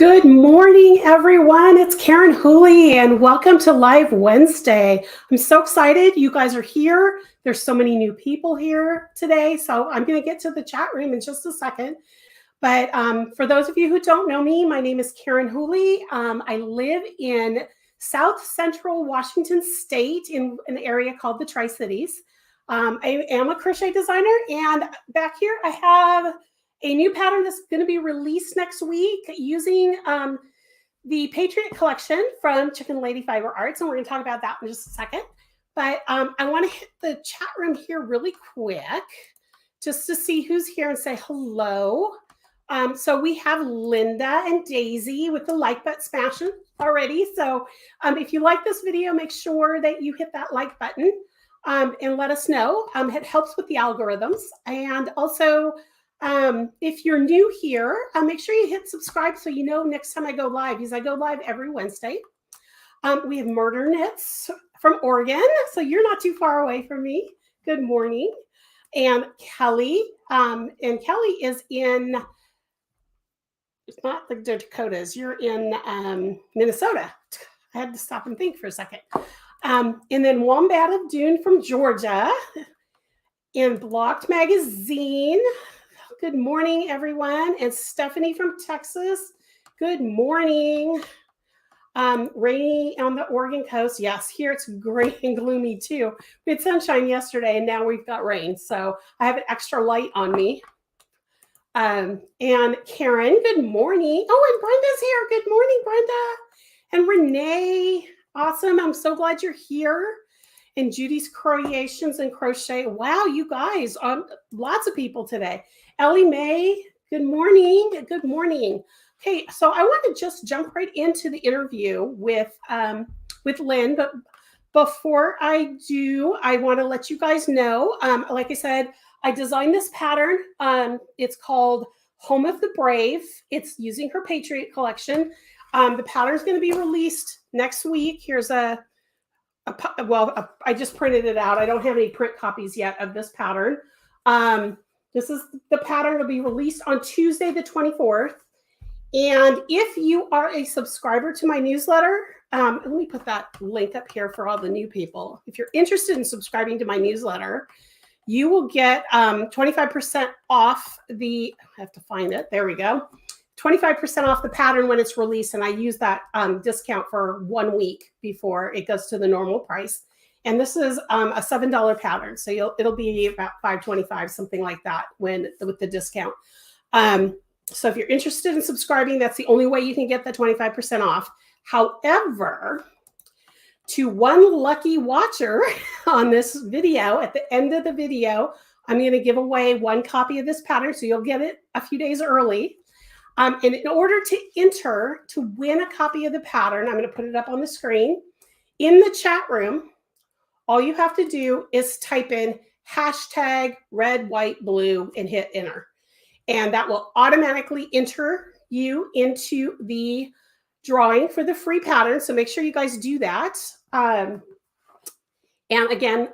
Good morning, everyone. It's Karen Whooley, and welcome to Live Wednesday. I'm so excited you guys are here. There's so many new people here today, so I'm going to get to the chat room in just a second. But for those of you who don't know me, my name is Karen Whooley. I live in South Central Washington State in an area called the Tri-Cities. I am a crochet designer, and back here I have a new pattern that's going to be released next week using the Patriot collection from Chicken Lady Fiber Arts, and we're going to talk about that in just a second. But I want to hit the chat room here really quick just to see who's here and say hello. So we have Linda and Daisy with the like button smashing already. So if you like this video, make sure that you hit that like button and let us know. It helps with the algorithms. And also, if you're new here, make sure you hit subscribe so you know next time I go live, because I go live every Wednesday. We have Murder Knits from Oregon, so you're not too far away from me. Good morning. And Kelly, is in, it's not the Dakotas, you're in Minnesota. I had to stop and think for a second. And then Wombat of Dune from Georgia, in Blocked Magazine. Good morning, everyone. And Stephanie from Texas. Good morning. Rainy on the Oregon coast. Yes, here it's gray and gloomy too. We had sunshine yesterday and now we've got rain. So I have an extra light on me. And Karen, good morning. Oh, and Brenda's here. Good morning, Brenda. And Renee, awesome. I'm so glad you're here. And Judy's Creations and Crochet. Wow, you guys, lots of people today. Ellie Mae, good morning. Good morning. Okay, so I want to just jump right into the interview with Lynne. But before I do, I want to let you guys know, like I said, I designed this pattern. It's called Home of the Brave. It's using her Patriot collection. The pattern is going to be released next week. Here's I just printed it out. I don't have any print copies yet of this pattern. This is the pattern to be released on Tuesday, the 24th. And if you are a subscriber to my newsletter, let me put that link up here for all the new people. If you're interested in subscribing to my newsletter, you will get 25% off I have to find it. There we go. 25% off the pattern when it's released, and I use that discount for 1 week before it goes to the normal price. And this is a $7 pattern, so it'll be about $5.25, something like that, with the discount. So if you're interested in subscribing, that's the only way you can get the 25% off. However, to one lucky watcher on this video, at the end of the video, I'm going to give away one copy of this pattern, so you'll get it a few days early. And in order to enter to win a copy of the pattern, I'm going to put it up on the screen. In the chat room, all you have to do is type in hashtag red, white, blue and hit enter. And that will automatically enter you into the drawing for the free pattern. So make sure you guys do that. And again,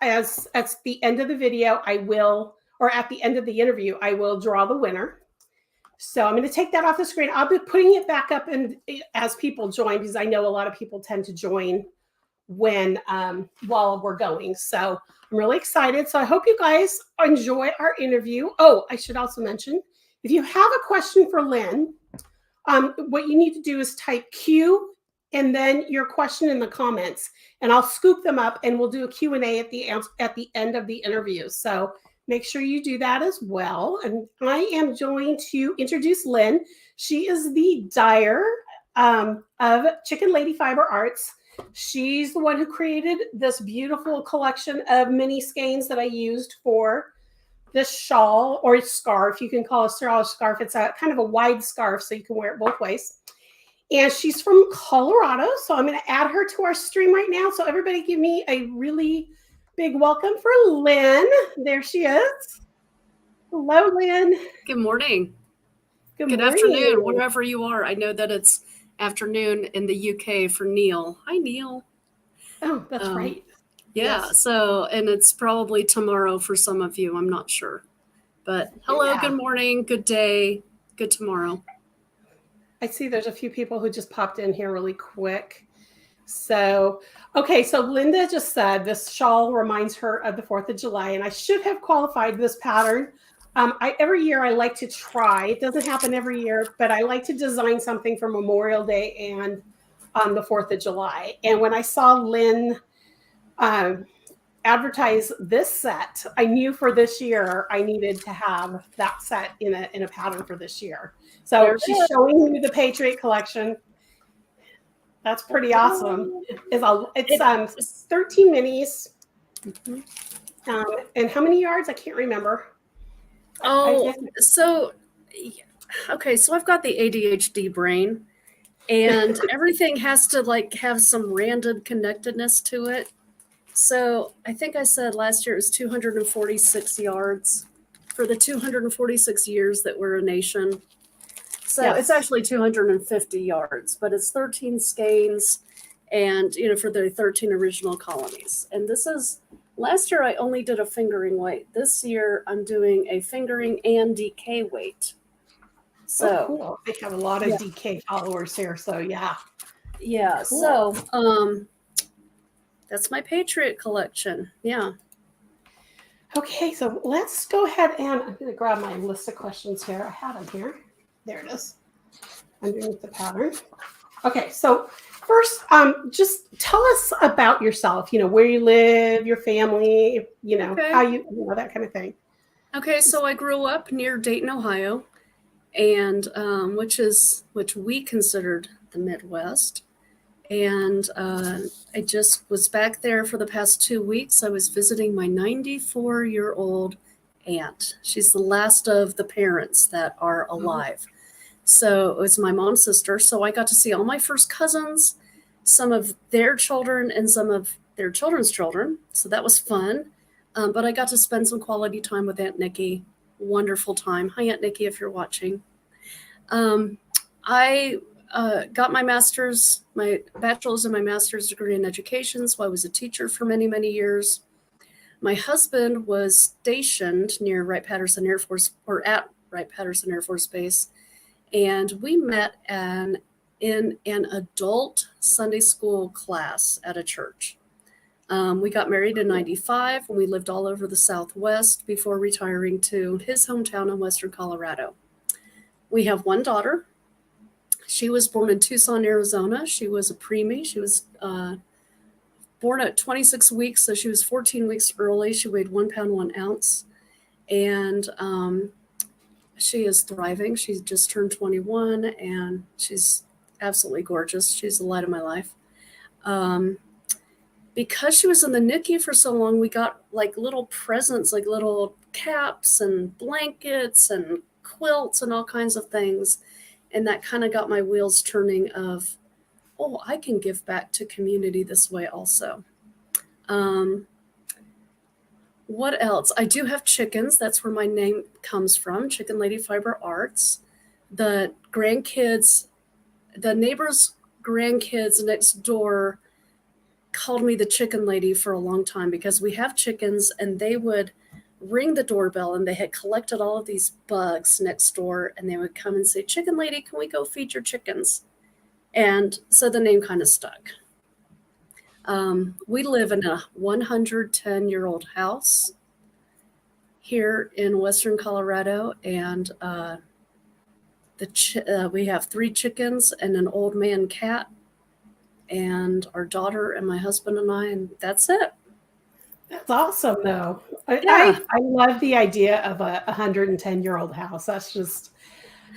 as at the end of the video, at the end of the interview, I will draw the winner. So I'm going to take that off the screen. I'll be putting it back up as people join, because I know a lot of people tend to join while we're going. So I'm really excited. So I hope you guys enjoy our interview. Oh, I should also mention, if you have a question for Lynne, what you need to do is type Q and then your question in the comments, and I'll scoop them up and we'll do a Q&A at the end of the interview. So make sure you do that as well. And I am going to introduce Lynne. She is the dyer of Chicken Lady Fiber Arts. She's the one who created this beautiful collection of mini skeins that I used for this shawl, or scarf. You can call it a scarf. It's a kind of a wide scarf, so you can wear it both ways. And she's from Colorado, so I'm going to add her to our stream right now. So everybody give me a really big welcome for Lynne. There she is. Hello, Lynne. Good morning. Good afternoon, wherever you are. I know that it's afternoon in the UK for Neil. Hi, Neil. Oh, that's right. Yeah, yes. So, and it's probably tomorrow for some of you. I'm not sure. But hello, Good morning, good day, good tomorrow. I see there's a few people who just popped in here really quick. So, okay, so Linda just said this shawl reminds her of the 4th of July, and I should have qualified this pattern. Every year I like to try. It doesn't happen every year, but I like to design something for Memorial Day and on the 4th of July. And when I saw Lynne advertise this set, I knew for this year I needed to have that set in a pattern for this year. So she's showing you the Patriot collection. That's pretty awesome. It's 13 minis. And how many yards? I can't remember. Oh, so I've got the ADHD brain, and everything has to like have some random connectedness to it. So I think I said last year it was 246 yards for the 246 years that we're a nation. So It's actually 250 yards, but it's 13 skeins and, for the 13 original colonies. And last year I only did a fingering weight. This year I'm doing a fingering and DK weight. So cool. I have a lot of DK followers here. So yeah. Yeah. Cool. So, that's my Patriot collection. Yeah. Okay, so let's go ahead and I'm going to grab my list of questions here. I have them here. There it is, underneath the pattern. Okay, so first, just tell us about yourself. Where you live, your family. How you that kind of thing. Okay, so I grew up near Dayton, Ohio, and which we considered the Midwest. And I just was back there for the past 2 weeks. I was visiting my 94-year-old aunt. She's the last of the parents that are alive. So it was my mom's sister. So I got to see all my first cousins, some of their children, and some of their children's children. So that was fun. But I got to spend some quality time with Aunt Nikki. Wonderful time. Hi, Aunt Nikki, if you're watching. I got my bachelor's and my master's degree in education. So I was a teacher for many, many years. My husband was stationed near at Wright-Patterson Air Force Base. And we met in an adult Sunday school class at a church. We got married in 95, and we lived all over the Southwest before retiring to his hometown in Western Colorado. We have one daughter. She was born in Tucson, Arizona. She was a preemie. She was born at 26 weeks, so she was 14 weeks early. She weighed 1 pound, 1 ounce. And she is thriving. She just turned 21, and she's absolutely gorgeous. She's the light of my life. Because she was in the NICU for so long, we got like little presents, like little caps and blankets and quilts and all kinds of things. And that kind of got my wheels turning of, I can give back to community this way also. What else? I do have chickens. That's where my name comes from, Chicken Lady Fiber Arts. The neighbor's grandkids next door called me the Chicken Lady for a long time because we have chickens, and they would ring the doorbell, and they had collected all of these bugs next door, and they would come and say, "Chicken Lady, can we go feed your chickens?" And so the name kind of stuck. We live in a 110-year-old house here in Western Colorado, and we have 3 chickens and an old man cat, and our daughter and my husband and I, and that's it. That's awesome, though. I love the idea of a 110-year-old house. That's just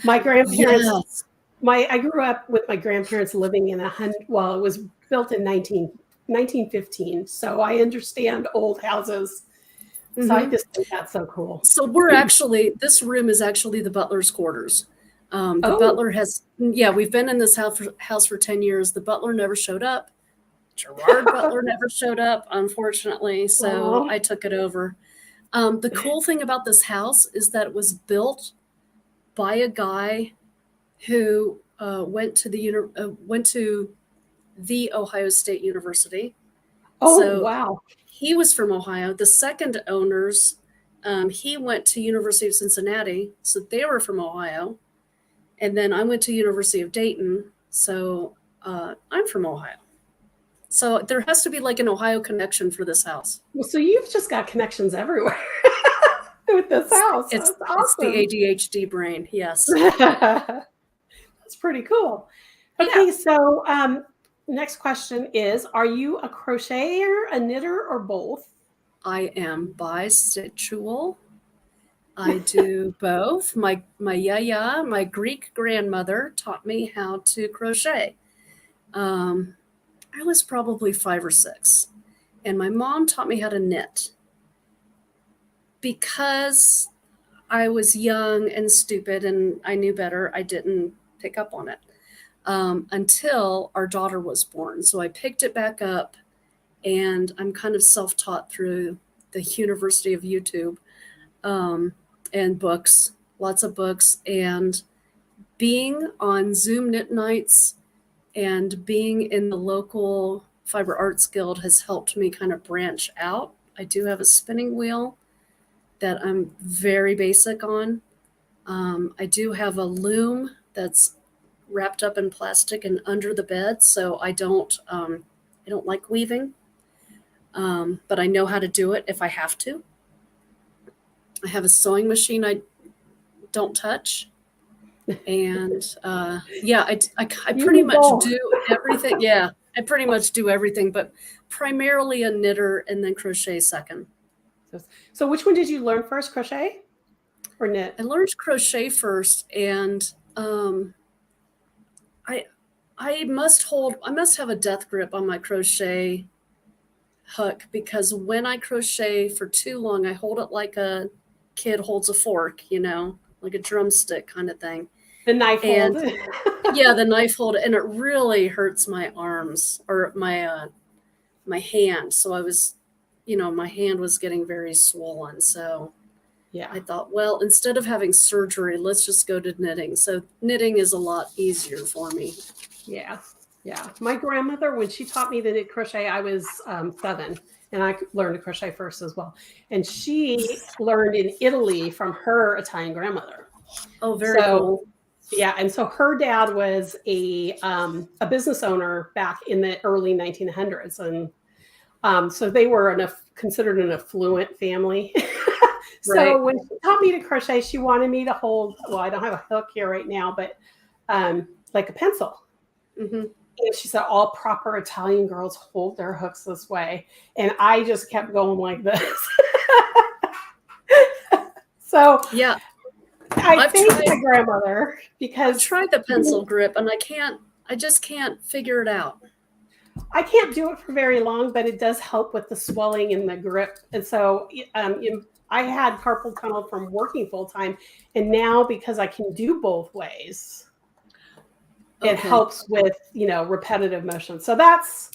my grandparents. Yes. I grew up with my grandparents living in it was built in 1915. So I understand old houses. So I just think that's so cool. So this room is actually the butler's quarters. The butler we've been in this house for 10 years. The butler never showed up. Gerard Butler never showed up, unfortunately. So I took it over. The cool thing about this house is that it was built by a guy who went to the Ohio State University. Wow. He was from Ohio. The second owners, he went to University of Cincinnati, so they were from Ohio. And then I went to University of Dayton. So I'm from Ohio. So there has to be like an Ohio connection for this house. Well, so you've just got connections everywhere with this house. It's That's it's the awesome. ADHD brain. Yes. That's pretty cool. Yeah. Okay, so next question is, are you a crocheter, a knitter, or both? I am bisexual. I do both. My yaya, my Greek grandmother, taught me how to crochet. Um, I was probably 5 or 6, and my mom taught me how to knit because I was young and stupid and I knew better. I didn't pick up on it until our daughter was born. So I picked it back up, and I'm kind of self-taught through the University of YouTube um, and books, lots of books, and being on Zoom knit nights and being in the local Fiber Arts Guild has helped me kind of branch out. I do have a spinning wheel that I'm very basic on. I do have a loom that's wrapped up in plastic and under the bed, so I don't like weaving, but I know how to do it if I have to. I have a sewing machine I don't touch, and yeah, I You pretty do much both. do everything. Yeah, I pretty much do everything, but primarily a knitter and then crochet second. So which one did you learn first, crochet or knit? I learned crochet first, and I I must have a death grip on my crochet hook because when I crochet for too long, I hold it like a kid holds a fork, like a drumstick kind of thing. The knife hold. And yeah, the knife hold, and it really hurts my arms or my hand. So my hand was getting very swollen. So Yeah. I thought, well, instead of having surgery, let's just go to knitting. So knitting is a lot easier for me. Yeah. Yeah. My grandmother, when she taught me to knit crochet, I was 7, and I learned to crochet first as well. And she learned in Italy from her Italian grandmother. Oh, very cool. So yeah, and so her dad was a business owner back in the early 1900s, and so they were considered an affluent family. Right. So when she taught me to crochet, she wanted me to hold. Well, I don't have a hook here right now, but like a pencil. Hmm. And she said all proper Italian girls hold their hooks this way, and I just kept going like this. So Yeah, I I've thank tried my grandmother I've because tried the pencil grip, and I just can't figure it out. I can't do it for very long, but it does help with the swelling and the grip. And so I had carpal tunnel from working full time, and now because I can do both ways, it Okay. helps with repetitive motion. So that's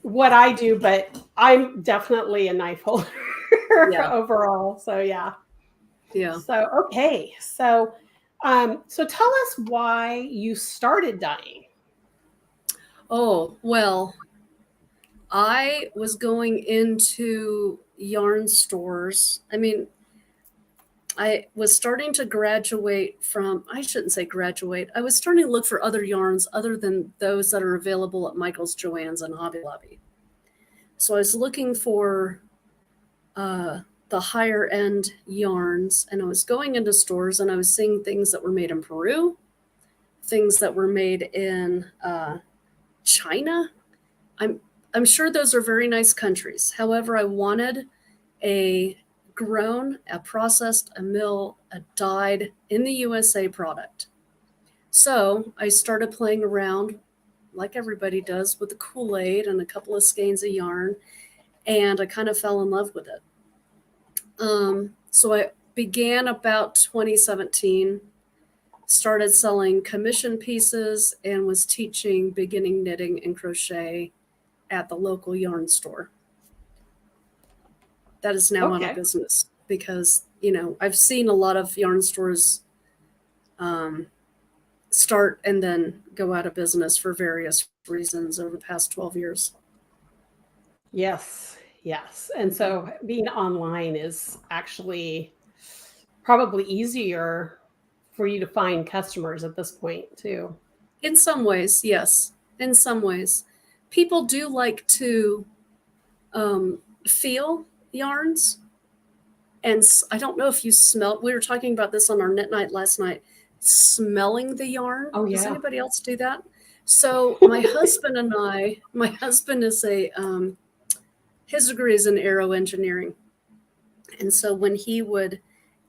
what I do, but I'm definitely a knife holder Yeah. overall. So yeah. Yeah. So okay. So tell us why you started dyeing. Oh, well, I was going into yarn stores. I mean, I was starting to graduate from, I shouldn't say graduate. I was starting to look for other yarns other than those that are available at Michael's, Joann's, and Hobby Lobby. So I was looking for the higher end yarns, and I was going into stores and I was seeing things that were made in Peru, things that were made in China. I'm sure those are very nice countries. However, I wanted a grown, a processed, a mill, a dyed in the USA product. So I started playing around like everybody does with the Kool-Aid and a couple of skeins of yarn, and I kind of fell in love with it. So I began about 2017, started selling commission pieces, and was teaching beginning knitting and crochet at the local yarn store. That is now out of Okay. business because, I've seen a lot of yarn stores start and then go out of business for various reasons over the past 12 years. Yes, yes. And so being online is actually probably easier for you to find customers at this point too. In some ways, yes. In some ways, people do like to feel yarns. And I don't know if you smell, we were talking about this on our knit night last night, smelling the yarn. Oh, yeah. Does anybody else do that? So my husband and my husband is his degree is in aero engineering. And so when he would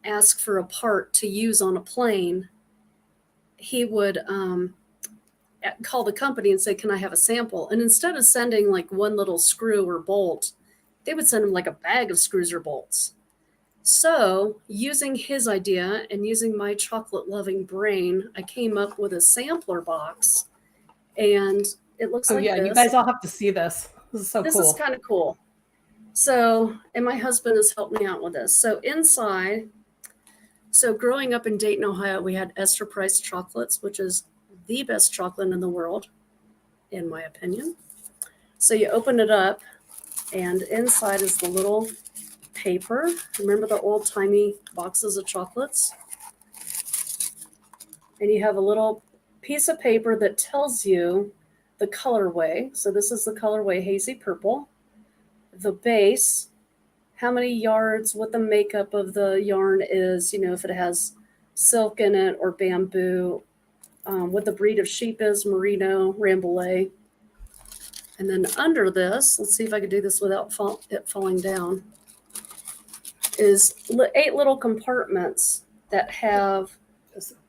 ask for a part to use on a plane, he would call the company and say, can I have a sample? And instead of sending like one little screw or bolt, they would send him like a bag of screws or bolts. So using his idea and using my chocolate loving brain, I came up with a sampler box, and it looks like yeah, this. You guys all have to see this. This is so cool. This is kind of cool. So, and my husband has helped me out with this. So inside, so growing up in Dayton, Ohio, we had Esther Price chocolates, which is the best chocolate in the world, in my opinion. So you open it up, and inside is the little paper. Remember the old-timey boxes of chocolates? And you have a little piece of paper that tells you the colorway. So this is the colorway Hazy Purple. The base, how many yards, what the makeup of the yarn is, you know, if it has silk in it or bamboo, what the breed of sheep is, merino, rambouillet. And then under this, let's see if I can do this without it falling down, is 8 little compartments that have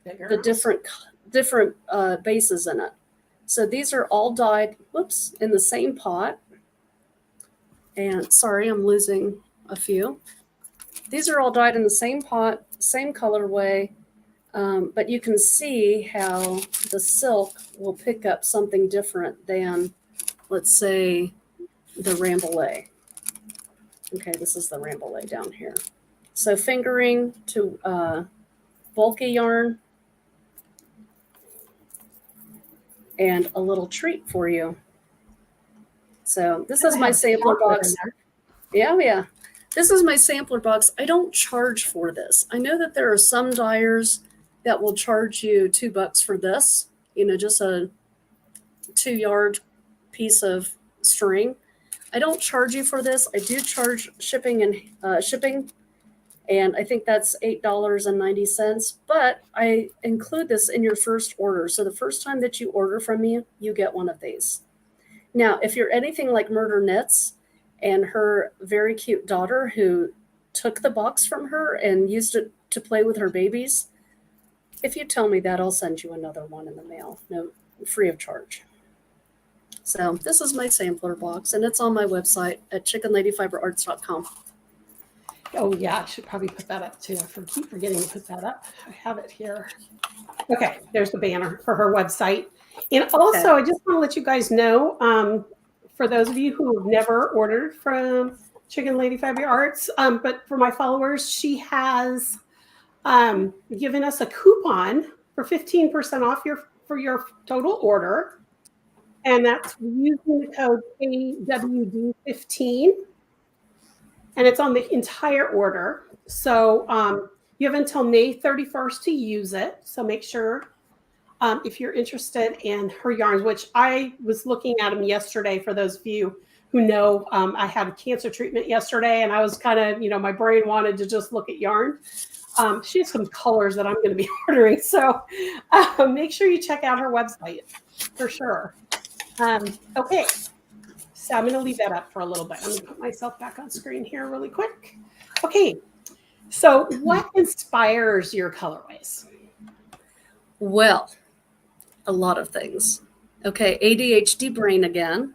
the different bases in it. So these are all dyed, in the same pot. And sorry, I'm losing a few. These are all dyed in the same pot, same colorway, but you can see how the silk will pick up something different than, let's say, the rambouillet. Okay, this is the rambouillet down here. So fingering to bulky yarn, and a little treat for you. So this is my sampler box. Yeah. This is my sampler box. I don't charge for this. I know that there are some dyers that will charge you $2 for this, you know, just a 2-yard piece of string. I don't charge you for this. I do charge shipping, and I think that's $8.90, but I include this in your first order. So the first time that you order from me, you get one of these. Now, if you're anything like Murder Knits and her very cute daughter who took the box from her and used it to play with her babies, if you tell me that, I'll send you another one in the mail, no, free of charge. So this is my sampler box, and it's on my website at chickenladyfiberarts.com. Oh yeah, I should probably put that up too. I keep forgetting to put that up. I have it here. Okay, there's the banner for her website. And also, I just want to let you guys know, for those of you who have never ordered from Chicken Lady Fiber Arts, but for my followers, she has given us a coupon for 15% off for your total order. And that's using the code AWD15. And it's on the entire order. So you have until May 31st to use it. So make sure if you're interested in her yarns, which I was looking at them yesterday for those of you who know I had a cancer treatment yesterday, and I was kind of, you know, my brain wanted to just look at yarn. She has some colors that I'm going to be ordering. So make sure you check out her website for sure. Okay. So I'm going to leave that up for a little bit. I'm going to put myself back on screen here really quick. Okay. So what inspires your colorways? Well, a lot of things. Okay, ADHD brain again.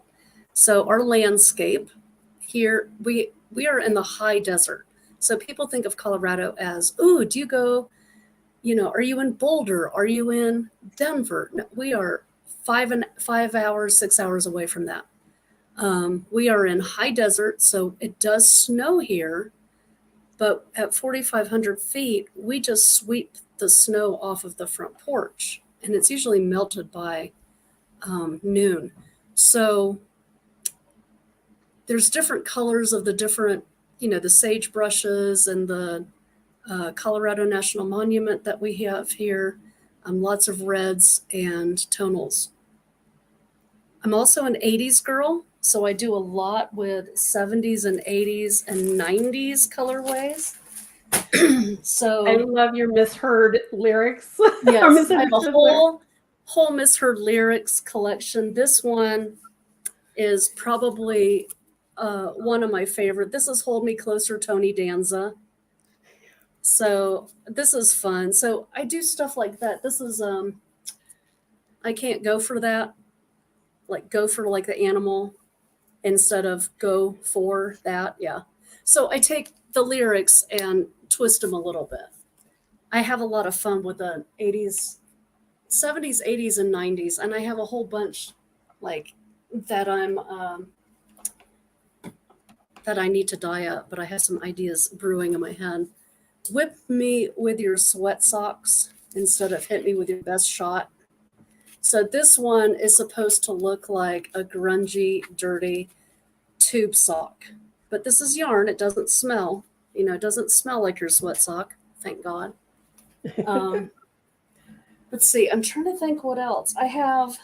So our landscape here, we are in the high desert. So people think of Colorado as, ooh, do you go, you know, are you in Boulder? Are you in Denver? No, we are 5 hours, 6 hours away from that. We are in high desert, so it does snow here, but at 4,500 feet, we just sweep the snow off of the front porch, and it's usually melted by noon. So there's different colors of the different, you know, the sage brushes and the Colorado National Monument that we have here, lots of reds and tonals. I'm also an 80s girl, so I do a lot with 70s and 80s and 90s colorways. So I love your misheard lyrics. yes, I have a whole misheard lyrics collection. This one is probably one of my favorite. This is Hold Me Closer, Tony Danza. So this is fun. So I do stuff like that. This is I can't go for that. Like go for like the animal instead of go for that. Yeah. So I take the lyrics and twist them a little bit. I have a lot of fun with the 80s, 70s, 80s, and 90s. And I have a whole bunch like that that I need to dye up, but I have some ideas brewing in my head. Whip me with your sweat socks instead of hit me with your best shot. So this one is supposed to look like a grungy, dirty tube sock. But this is yarn. It doesn't smell. You know, it doesn't smell like your sweat sock. Thank God. Let's see. I'm trying to think what else. I'll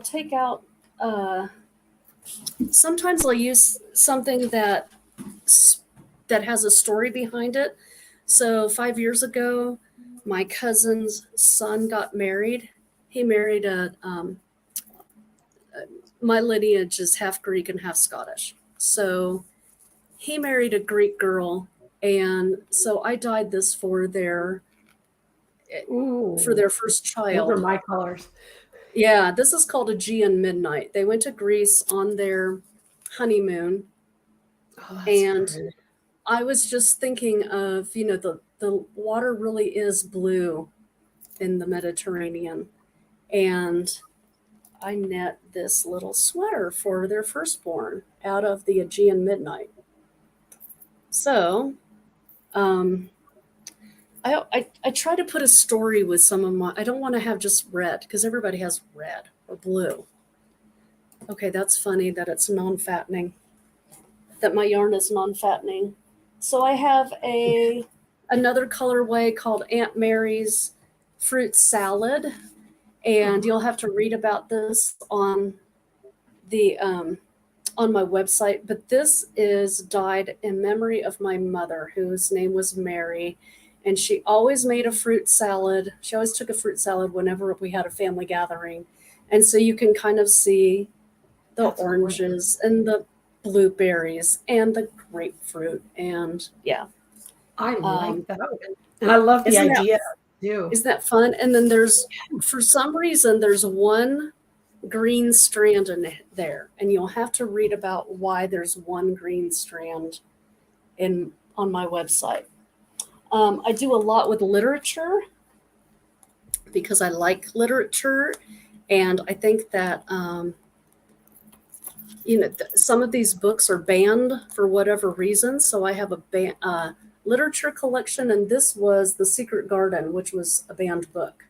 take out, sometimes I'll use something that has a story behind it. So 5 years ago, my cousin's son got married. He married my lineage is half Greek and half Scottish. So he married a Greek girl. And so I dyed this for their first child. Those are my colors. Yeah, this is called Aegean Midnight. They went to Greece on their honeymoon. And great. I was just thinking of, you know, the water really is blue in the Mediterranean. And I knit this little sweater for their firstborn out of the Aegean Midnight. So I try to put a story with some of my, I don't want to have just red because everybody has red or blue. Okay, that's funny that it's non-fattening, that my yarn is non-fattening. So I have another colorway called Aunt Mary's Fruit Salad, and you'll have to read about this on the on my website. But this is dyed in memory of my mother, whose name was Mary, and she always made a fruit salad. She always took a fruit salad whenever we had a family gathering, and so you can kind of see the oranges and the blueberries and the grapefruit, and yeah, I like that one. And I love the idea too. Isn't that fun? And then there's, for some reason, there's one green strand in there, and you'll have to read about why there's one green strand on my website. I do a lot with literature because I like literature, and I think that you know, some of these books are banned for whatever reason. So I have a literature collection, and this was The Secret Garden, which was a banned book.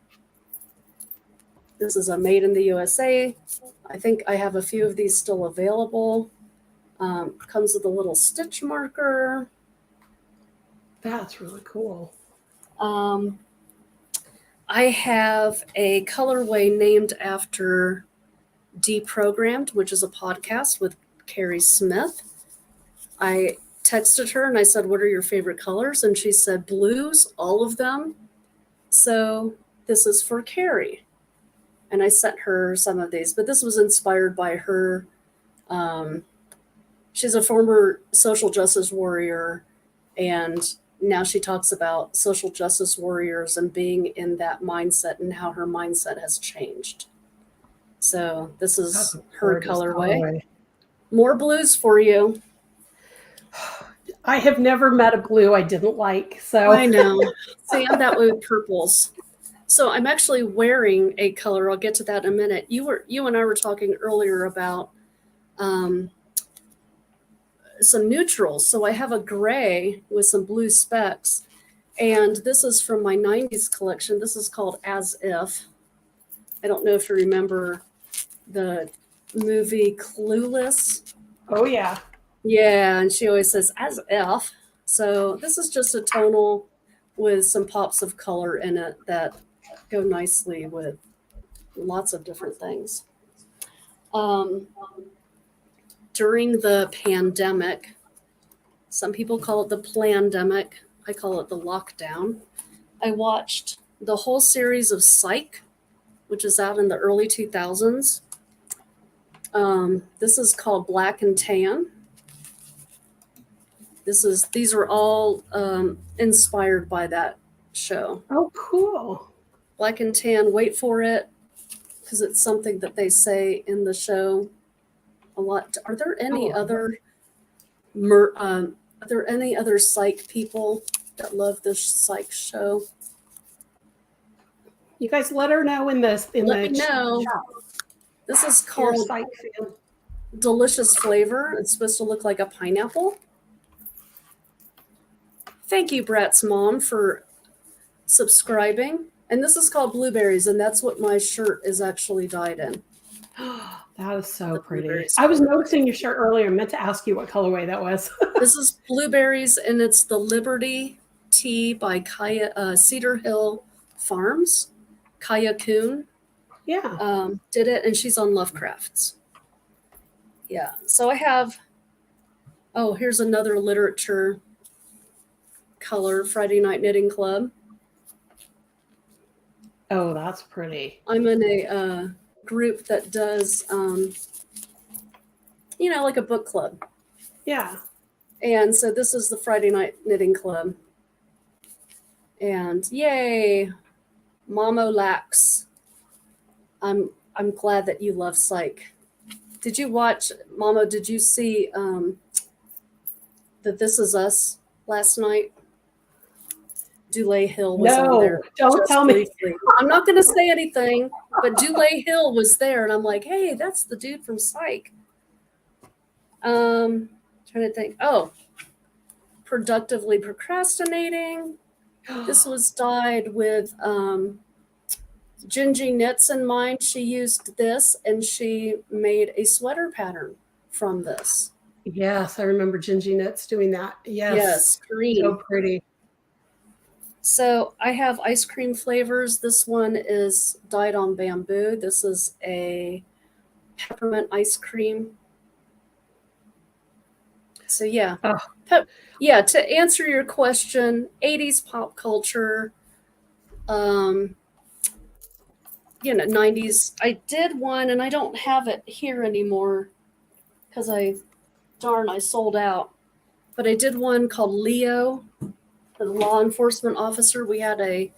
This is a Made in the USA. I think I have a few of these still available. Comes with a little stitch marker. That's really cool. I have a colorway named after Deprogrammed, which is a podcast with Carrie Smith. I texted her and I said, "What are your favorite colors?" And she said, "Blues, all of them." So this is for Carrie. And I sent her some of these, but this was inspired by her. She's a former social justice warrior, and now she talks about social justice warriors and being in that mindset and how her mindset has changed. So this is her colorway. More blues for you. I have never met a blue I didn't like. So I know. See, I'm that way with purples. So I'm actually wearing a color. I'll get to that in a minute. You and I were talking earlier about some neutrals. So I have a gray with some blue specks. And this is from my 90s collection. This is called As If. I don't know if you remember the movie Clueless. Oh, yeah. Yeah, and she always says, as if. So this is just a tonal with some pops of color in it that go nicely with lots of different things. During the pandemic, some people call it the plandemic. I call it the lockdown. I watched the whole series of Psych, which is out in the early 2000s. This is called Black and Tan. These are all inspired by that show. Oh, cool. Black and Tan, wait for it, because it's something that they say in the show a lot. Are there any other Psych people that love this Psych show? You guys let her know in the Let me know. chat. This is called Delicious Flavor. It's supposed to look like a pineapple. Thank you, Brat's mom, for subscribing. And this is called Blueberries, and that's what my shirt is actually dyed in. That is so pretty. I was noticing your shirt earlier. I meant to ask you what colorway that was. This is Blueberries, and it's the Liberty Tea by Cedar Hill Farms. Kaya Kuhn did it, and she's on Lovecrafts. Yeah, so I have, here's another literature color, Friday Night Knitting Club. Oh, that's pretty. I'm in a group that does, like a book club. Yeah. And so this is the Friday Night Knitting Club. And yay, Mamo Lax. I'm glad that you love Psych. Did you watch, Mamo, did you see the This Is Us last night? Dule Hill was on there. Don't tell me. I'm not going to say anything, but Dule Hill was there, and I'm like, hey, that's the dude from Psych. Trying to think. Oh, Productively Procrastinating. This was dyed with Gingy Knits in mind. She used this, and she made a sweater pattern from this. Yes, I remember Gingy Knits doing that. Yes, green. So pretty. So I have ice cream flavors. This one is dyed on bamboo. This is a peppermint ice cream. So yeah. To answer your question, 80s pop culture, 90s. I did one, and I don't have it here anymore because I sold out. But I did one called Leo, the law enforcement officer. We had a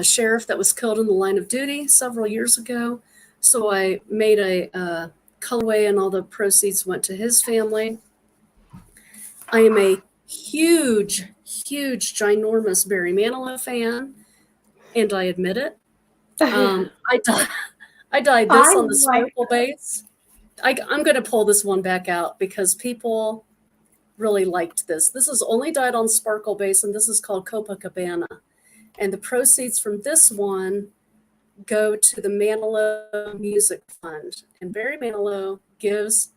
sheriff that was killed in the line of duty several years ago. So I made a colorway, and all the proceeds went to his family. I am a huge, ginormous Barry Manilow fan, and I admit it. I dyed this on the sparkle base. I'm going to pull this one back out because people really liked this. This is only dyed on sparkle base, and this is called Copacabana. And the proceeds from this one go to the Manilow Music Fund. And Barry Manilow gives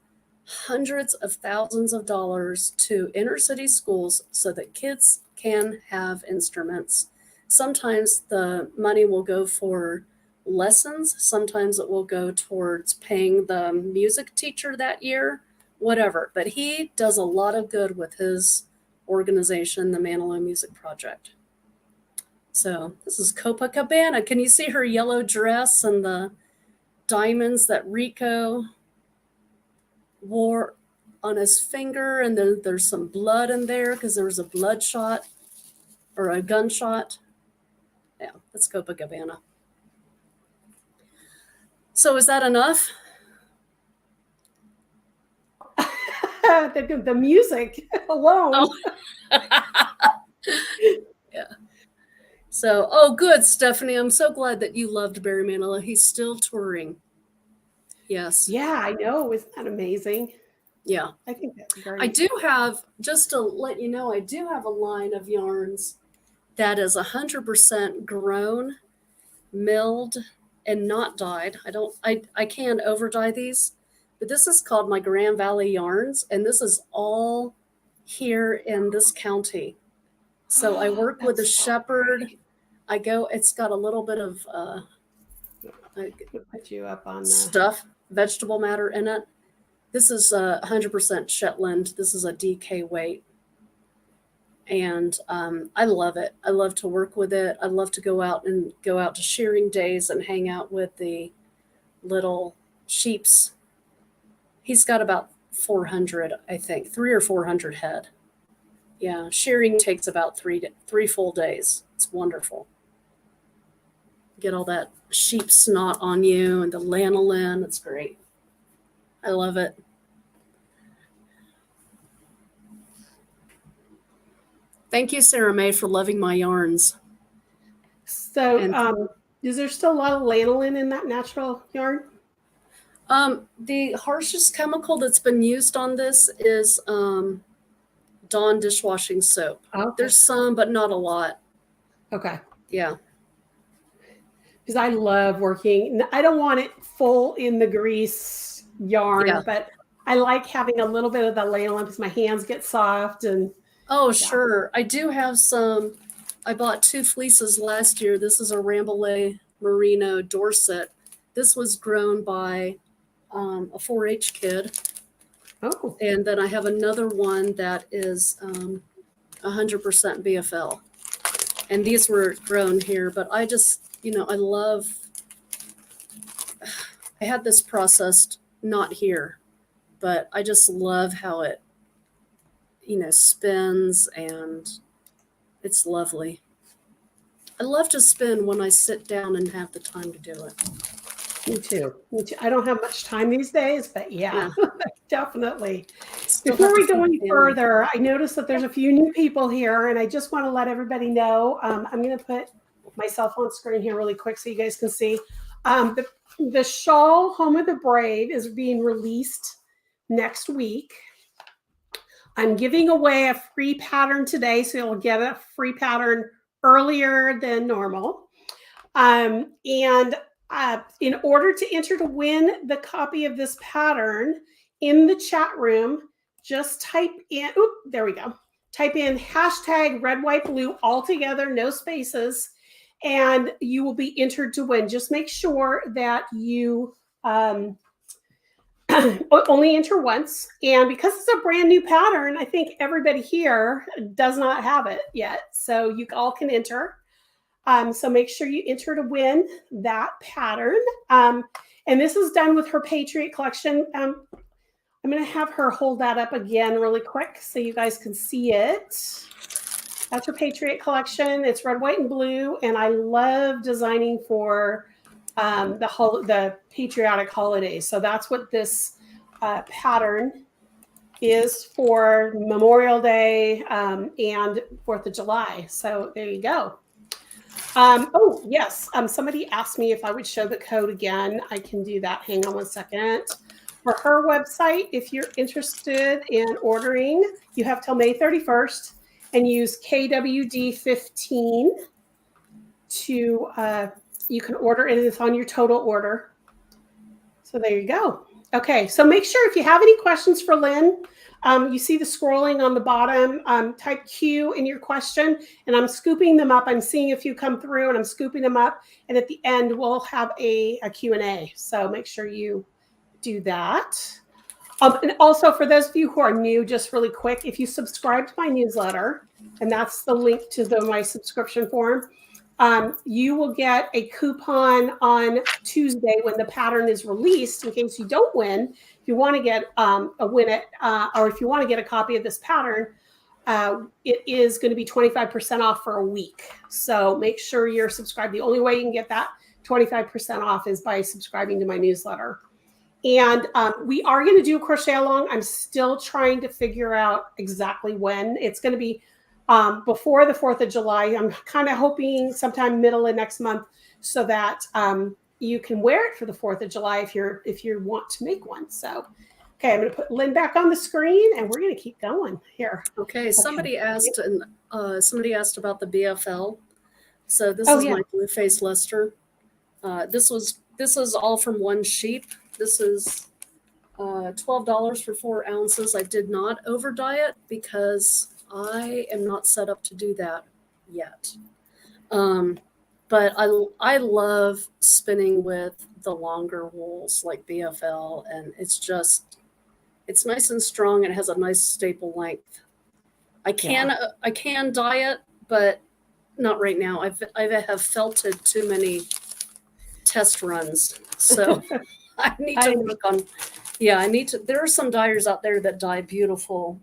hundreds of thousands of dollars to inner city schools so that kids can have instruments. Sometimes the money will go for lessons. Sometimes it will go towards paying the music teacher that year, whatever. But he does a lot of good with his organization, the Manilow Music Project. So this is Copacabana. Can you see her yellow dress and the diamonds that Rico wore on his finger? And then there's some blood in there because there was a bloodshot or a gunshot. Yeah, that's Copacabana. So is that enough? The music alone. Oh. Yeah. So, good, Stephanie. I'm so glad that you loved Barry Manilow. He's still touring. Yes. Yeah, I know. Isn't that amazing? Yeah. I think that's great. I do have, just to let you know, I do have a line of yarns that is 100% grown, milled, and not dyed. I can over dye these, but this is called my Grand Valley Yarns, and this is all here in this county. So I work with a shepherd. It's got a little bit of put you up on stuff, vegetable matter in it. This is 100% Shetland. This is a DK weight. And I love it. I love to work with it. I love to go out to shearing days and hang out with the little sheeps. He's got about 400, I think, 300 or 400 head. Yeah, shearing takes about three full days. It's wonderful. Get all that sheep snot on you and the lanolin. It's great. I love it. Thank you, Sarah Mae, for loving my yarns. So, is there still a lot of lanolin in that natural yarn? The harshest chemical that's been used on this is Dawn dishwashing soap. Okay. There's some, but not a lot. Okay. Yeah. Because I love working. I don't want it full in the grease yarn, but I like having a little bit of the lanolin because my hands get soft. And sure. I do have some. I bought 2 fleeces last year. This is a Rambouillet Merino Dorset. This was grown by a 4-H kid. Oh. And then I have another one that is 100% BFL. And these were grown here, but I just, I had this processed not here, but I just love how it, spins, and it's lovely. I love to spin when I sit down and have the time to do it. Me too. I don't have much time these days, but yeah. Definitely. Still Before we go any further, I noticed that there's a few new people here, and I just want to let everybody know. I'm going to put myself on screen here really quick so you guys can see. The shawl Home of the Brave is being released next week. I'm giving away a free pattern today, so you'll get a free pattern earlier than normal. And in order to enter to win the copy of this pattern, in the chat room, just type in, there we go. Type in hashtag red, white, blue, all together, no spaces, and you will be entered to win. Just make sure that you only enter once. And because it's a brand new pattern, I think everybody here does not have it yet. So you all can enter. So make sure you enter to win that pattern. And this is done with her Patriot collection. I'm going to have her hold that up again really quick so you guys can see it. That's her Patriot collection. It's red, white, and blue. And I love designing for the patriotic holidays. So that's what this pattern is for Memorial Day and 4th of July. So there you go. Oh, yes. Somebody asked me if I would show the code again. I can do that. Hang on one second. For her website, if you're interested in ordering, you have till May 31st and use KWD15 to, you can order it. It's on your total order. So there you go. Okay, so make sure if you have any questions for Lynne, you see the scrolling on the bottom, type Q in your question, and I'm scooping them up. I'm seeing a few come through, and I'm scooping them up. And at the end, we'll have a Q&A. So make sure you do that. And also, for those of you who are new, just really quick, if you subscribe to my newsletter, and that's the link to my subscription form, you will get a coupon on Tuesday when the pattern is released in case you don't win. If you want to get or if you want to get a copy of this pattern, it is going to be 25% off for a week. So make sure you're subscribed. The only way you can get that 25% off is by subscribing to my newsletter. And we are going to do a crochet along. I'm still trying to figure out exactly when. It's going to be before the 4th of July. I'm kind of hoping sometime middle of next month so that you can wear it for the 4th of July if you want to make one. So, okay, I'm going to put Lynne back on the screen and we're going to keep going here. Okay, somebody asked about the BFL. So this is my blue face luster. This is all from one sheep. This is $12 for 4 ounces. I did not over dye it because I am not set up to do that yet. But I love spinning with the longer wools like BFL, and it's nice and strong and it has a nice staple length. I can dye it, but not right now. I have felted too many test runs, so I need to work on. Yeah, I need to. There are some dyers out there that dye beautiful,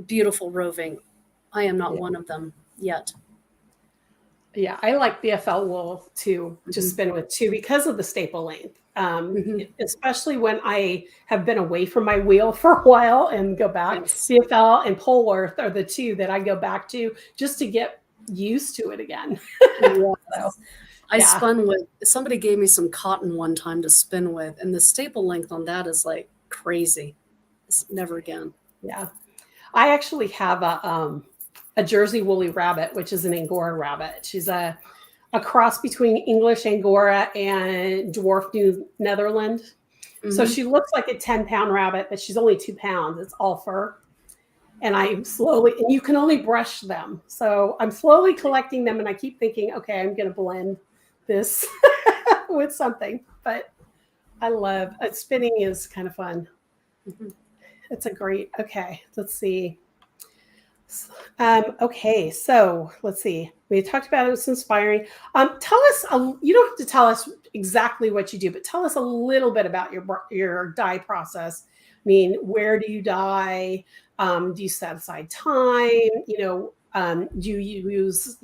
beautiful roving. I am not one of them yet. Yeah, I like BFL wool to spin with too because of the staple length. Especially when I have been away from my wheel for a while and go back. Yes. BFL and Polworth are the two that I go back to just to get used to it again. Yes. So, I spun with, somebody gave me some cotton one time to spin with, and the staple length on that is like crazy. It's never again. Yeah. I actually have a Jersey woolly rabbit, which is an Angora rabbit. She's a cross between English Angora and dwarf New Netherland. So she looks like a 10-pound rabbit, but she's only 2 pounds. It's all fur. And I'm slowly, and you can only brush them. So I'm slowly collecting them, and I keep thinking, okay, I'm going to blend this with something. But I love spinning is kind of fun. It's a great, okay, let's see. Okay, so let's see. We talked about it was inspiring. Tell us, you don't have to tell us exactly what you do, but tell us a little bit about your dye process. I mean, where do you dye? Do you set aside time? Do you use,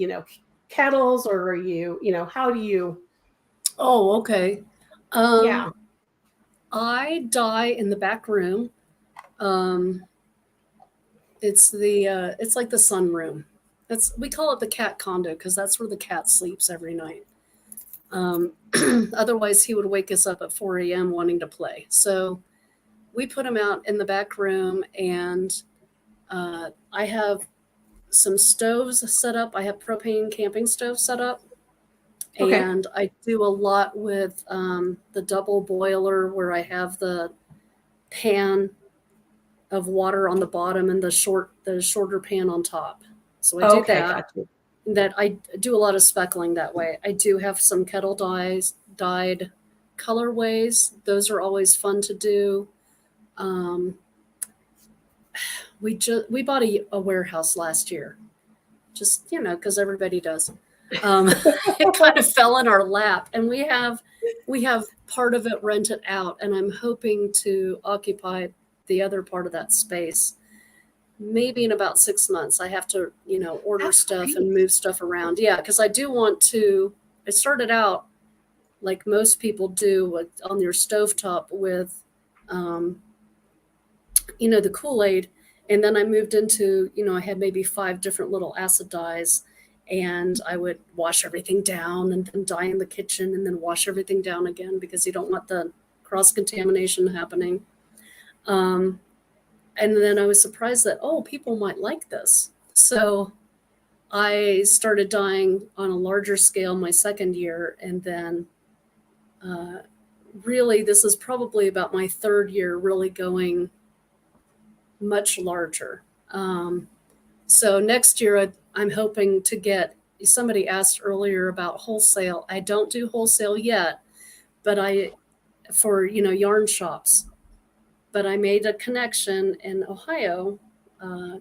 kettles, or are you, how do you? Oh, okay. Yeah. I dye in the back room. It's like the sunroom. We call it the cat condo because that's where the cat sleeps every night. Otherwise, he would wake us up at 4 a.m. wanting to play. So we put him out in the back room, and I have some stoves set up. I have propane camping stove set up. Okay. And I do a lot with the double boiler where I have the pan of water on the bottom and the shorter pan on top. So I do that. Gotcha. That I do a lot of speckling that way. I do have some kettle dyed colorways. Those are always fun to do. We bought a warehouse last year, just because everybody does. It kind of fell in our lap, and we have part of it rented out, and I'm hoping to occupy the other part of that space maybe in about 6 months. I have to order stuff and move stuff around. Yeah, because I do want to. I started out like most people do on your stovetop with the Kool-Aid, and then I moved into I had maybe 5 different little acid dyes, and I would wash everything down and then dye in the kitchen and then wash everything down again because you don't want the cross-contamination happening. And then I was surprised that, people might like this. So I started dyeing on a larger scale my second year. And then really, this is probably about my third year really going much larger. So next year, I'm hoping to get, somebody asked earlier about wholesale. I don't do wholesale yet, but for yarn shops. But I made a connection in Ohio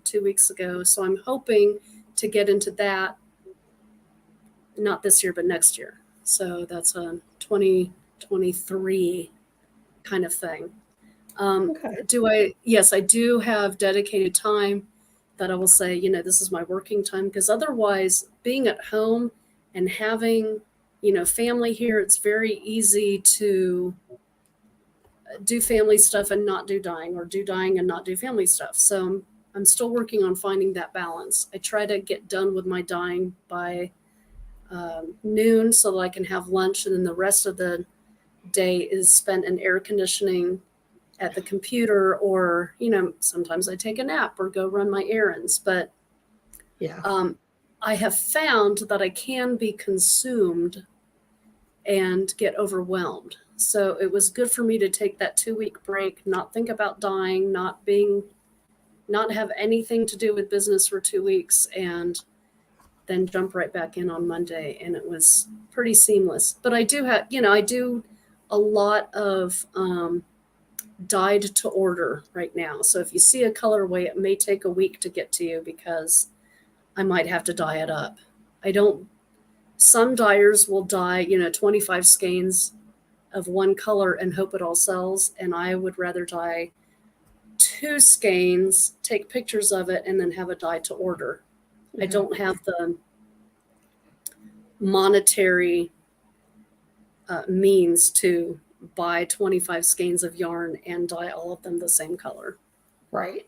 2 weeks ago. So I'm hoping to get into that, not this year, but next year. So that's a 2023 kind of thing. Yes, I do have dedicated time that I will say, this is my working time, because otherwise being at home and having, family here, it's very easy to do family stuff and not do dyeing, or do dyeing and not do family stuff. So I'm still working on finding that balance. I try to get done with my dyeing by noon so that I can have lunch, and then the rest of the day is spent in air conditioning at the computer, or sometimes I take a nap or go run my errands. But I have found that I can be consumed and get overwhelmed. So it was good for me to take that 2-week break, not think about dyeing, not have anything to do with business for 2 weeks, and then jump right back in on Monday. And it was pretty seamless. But I do have, I do a lot of dyed to order right now. So if you see a colorway, it may take a week to get to you because I might have to dye it up. Some dyers will dye, 25 skeins of one color and hope it all sells. And I would rather dye 2 skeins, take pictures of it, and then have a dye to order. Mm-hmm. I don't have the monetary means to buy 25 skeins of yarn and dye all of them the same color. Right.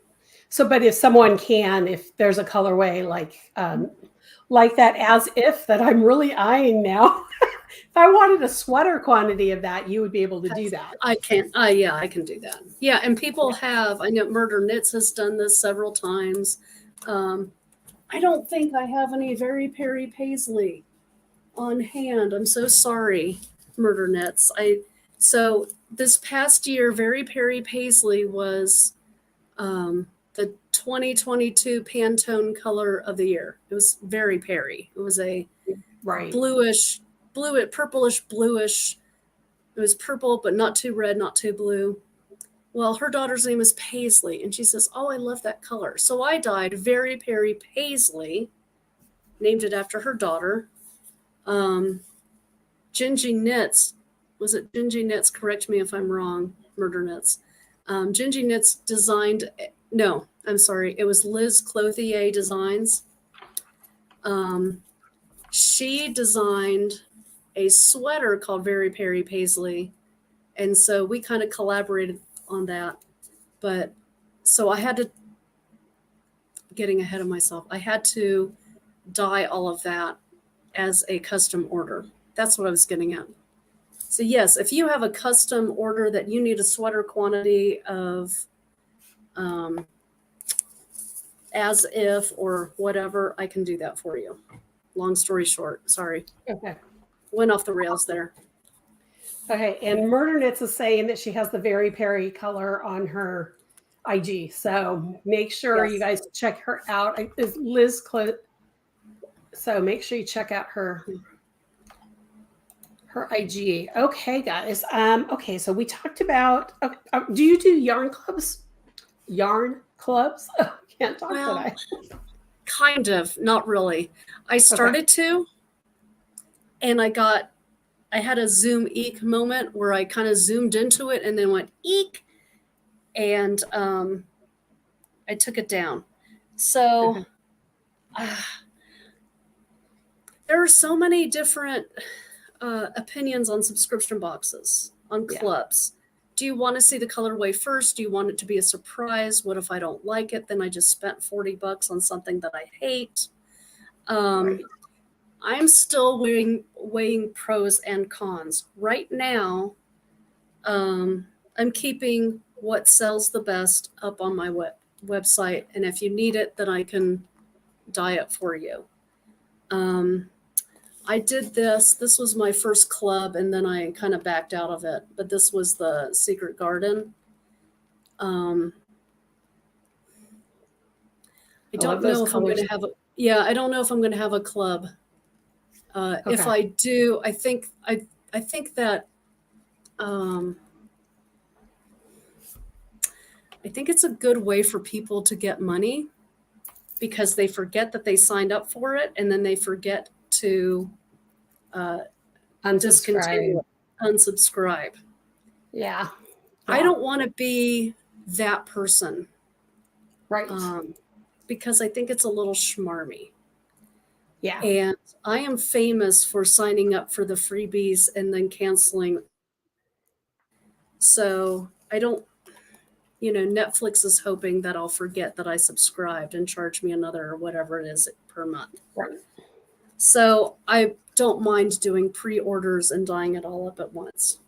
So, but if someone if there's a colorway like that as if that I'm really eyeing now, if I wanted a sweater quantity of that, you would be able to do that. I can. Yeah, I can do that. Yeah. And people have, I know Murder Knits has done this several times. I don't think I have any Very Perry Paisley on hand. I'm so sorry, Murder Knits. So this past year, Very Perry Paisley was the 2022 Pantone color of the year. It was Very Perry. It was a purplish bluish. It was purple, but not too red, not too blue. Well, her daughter's name is Paisley, and she says, "Oh, I love that color." So I dyed Very Perry Paisley, named it after her daughter. Gingy Knits, was it Gingy Knits? Correct me if I'm wrong, Murder Knits. Gingy Knits designed, no, I'm sorry, it was Liz Clothier Designs. She designed a sweater called Very Perry Paisley, and so we kind of collaborated on that. But so I had to, getting ahead of myself, I had to dye all of that as a custom order. That's what I was getting at. So yes, if you have a custom order that you need a sweater quantity of as if or whatever, I can do that for you. Long story short, sorry. Okay. Went off the rails there. Okay, and Murder Knits is saying that she has the Very Perry color on her IG. So make sure you guys check her out. Is Liz So make sure you check out her IG. Okay, guys. Okay, so we talked about. Do you do yarn clubs? Yarn clubs? Can't talk today. Kind of, not really. I started to, and I had a Zoom eek moment where I kind of zoomed into it and then went eek, and I took it down. So there are so many different opinions on subscription boxes, on clubs. Do you want to see the colorway first? Do you want it to be a surprise? What if I don't like it? Then I just spent $40 on something that I hate. I'm still weighing pros and cons. Right now, I'm keeping what sells the best up on my website. And if you need it, then I can dye it for you. I did this. This was my first club, and then I kind of backed out of it. But this was the Secret Garden. I don't know if I'm going to have a. Yeah, I don't know if I'm going to have a club. If I do, I think that. I think it's a good way for people to get money, because they forget that they signed up for it, and then they forget to unsubscribe. Yeah. I don't want to be that person. Right. Because I think it's a little schmarmy. Yeah. And I am famous for signing up for the freebies and then canceling. So I don't, Netflix is hoping that I'll forget that I subscribed and charge me another, whatever it is, per month. Right. So I don't mind doing pre-orders and dyeing it all up at once.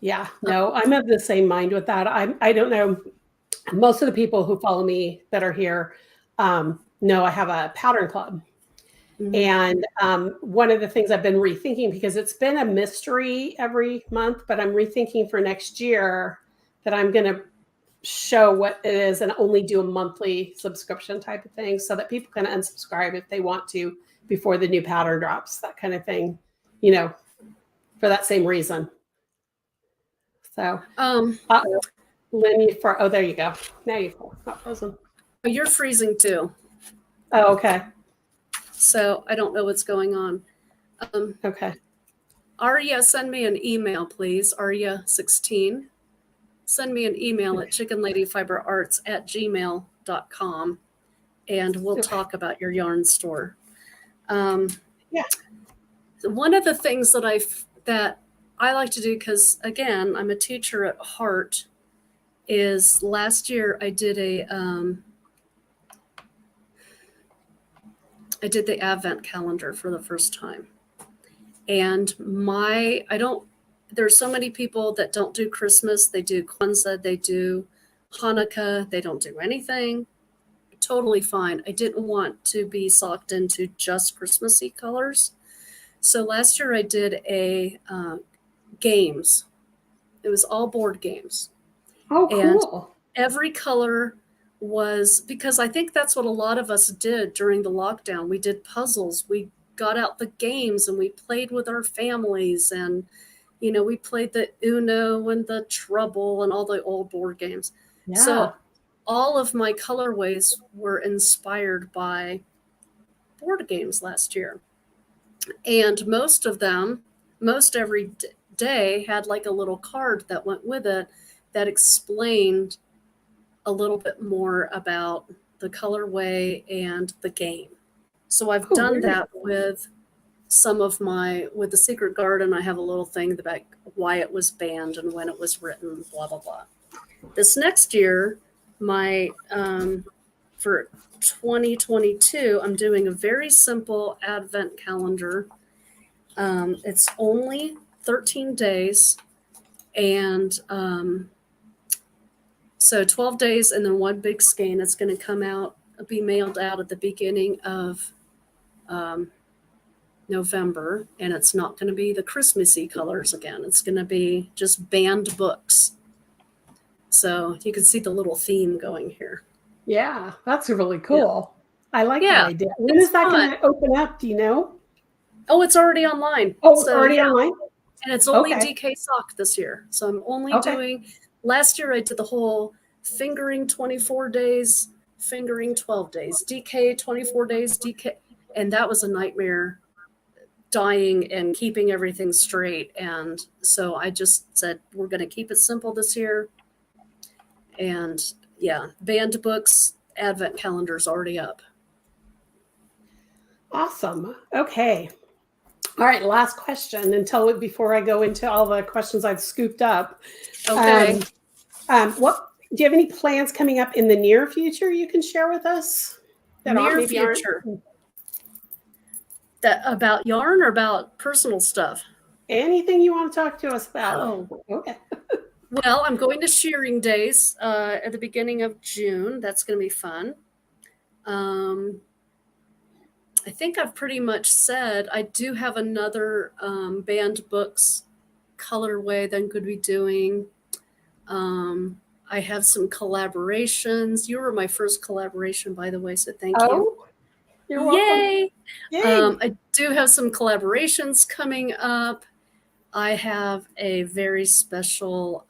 Yeah, no, I'm of the same mind with that. I don't know. Most of the people who follow me that are here know I have a pattern club. And one of the things I've been rethinking, because it's been a mystery every month, but I'm rethinking for next year that I'm going to show what it is and only do a monthly subscription type of thing so that people can unsubscribe if they want to before the new pattern drops, that kind of thing, for that same reason. So, Lynne, there you go. Now you've not frozen. You're freezing too. Oh, okay. So I don't know what's going on. Okay. Aria, send me an email, please. Aria16. Send me an email at chickenladyfiberarts@gmail.com, and we'll talk about your yarn store. Yeah. One of the things that I like to do, because again, I'm a teacher at heart, is last year I did the Advent calendar for the first time. And there's so many people that don't do Christmas. They do Kwanzaa, they do Hanukkah, they don't do anything. Totally fine. I didn't want to be socked into just Christmassy colors. So last year I did games. It was all board games. Oh, cool. And every color was, because I think that's what a lot of us did during the lockdown. We did puzzles. We got out the games and we played with our families, and we played the Uno and the Trouble and all the old board games. Yeah. So all of my colorways were inspired by board games last year. And most every day had like a little card that went with it that explained a little bit more about the colorway and the game. So I've done that with with the Secret Garden. I have a little thing about why it was banned and when it was written, blah, blah, blah. This next year, for 2022, I'm doing a very simple Advent calendar. It's only 13 days. And so 12 days and then one big skein. It's going to be mailed out at the beginning of November, and it's not going to be the Christmassy colors again. It's going to be just banned books. So you can see the little theme going here. Yeah, that's really cool. Yeah. I like that idea. When is that going to open up? Do you know? Oh, it's already online. Oh, it's already online? And it's only DK sock this year. So I'm only doing, last year I did the whole fingering 24 days, fingering 12 days, DK 24 days, DK. And that was a nightmare, dyeing and keeping everything straight. And so I just said, we're going to keep it simple this year. And banned books, Advent calendar's already up. Awesome. Okay. All right, last question before I go into all the questions I've scooped up. Okay. What do you have any plans coming up in the near future you can share with us? Near future. That about yarn or about personal stuff? Anything you want to talk to us about. Oh, okay. Well, I'm going to shearing days at the beginning of June. That's going to be fun. I think I've pretty much said I do have another banned books colorway that I'm going to be doing. I have some collaborations. You were my first collaboration, by the way, so thank you. You're welcome. Yay! Yay. I do have some collaborations coming up. I have a very special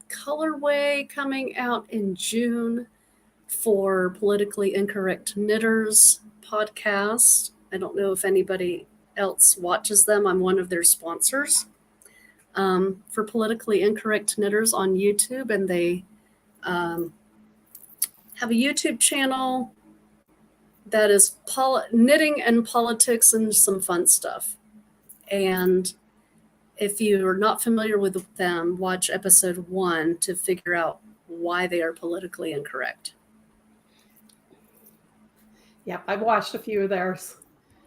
colorway coming out in June for Politically Incorrect Knitters podcast. I don't know if anybody else watches them. I'm one of their sponsors for Politically Incorrect Knitters on YouTube, and they have a YouTube channel that is knitting and politics and some fun stuff. And if you are not familiar with them, watch episode 1 to figure out why they are politically incorrect. Yeah, I've watched a few of theirs.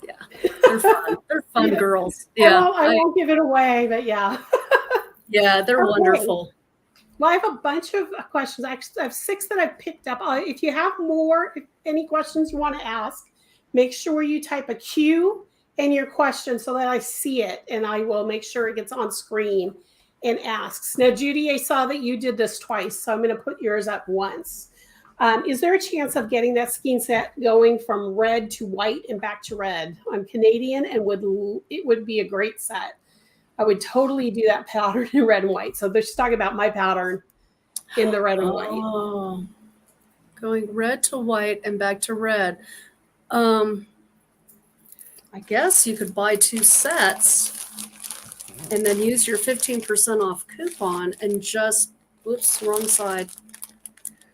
Yeah, they're fun. They're fun girls. Yeah, I won't give it away, but yeah. Yeah, they're wonderful. Well, I have a bunch of questions. I have 6 that I've picked up. If you have more, any questions you want to ask, make sure you type a Q in your question so that I see it, and I will make sure it gets on screen and asks. Now, Judy, I saw that you did this twice, so I'm going to put yours up once. Is there a chance of getting that skein set going from red to white and back to red? I'm Canadian, and it would be a great set. I would totally do that pattern in red and white. So they're just talking about my pattern in the red and white. Oh, going red to white and back to red. I guess you could buy 2 sets and then use your 15% off coupon and just, whoops, wrong side.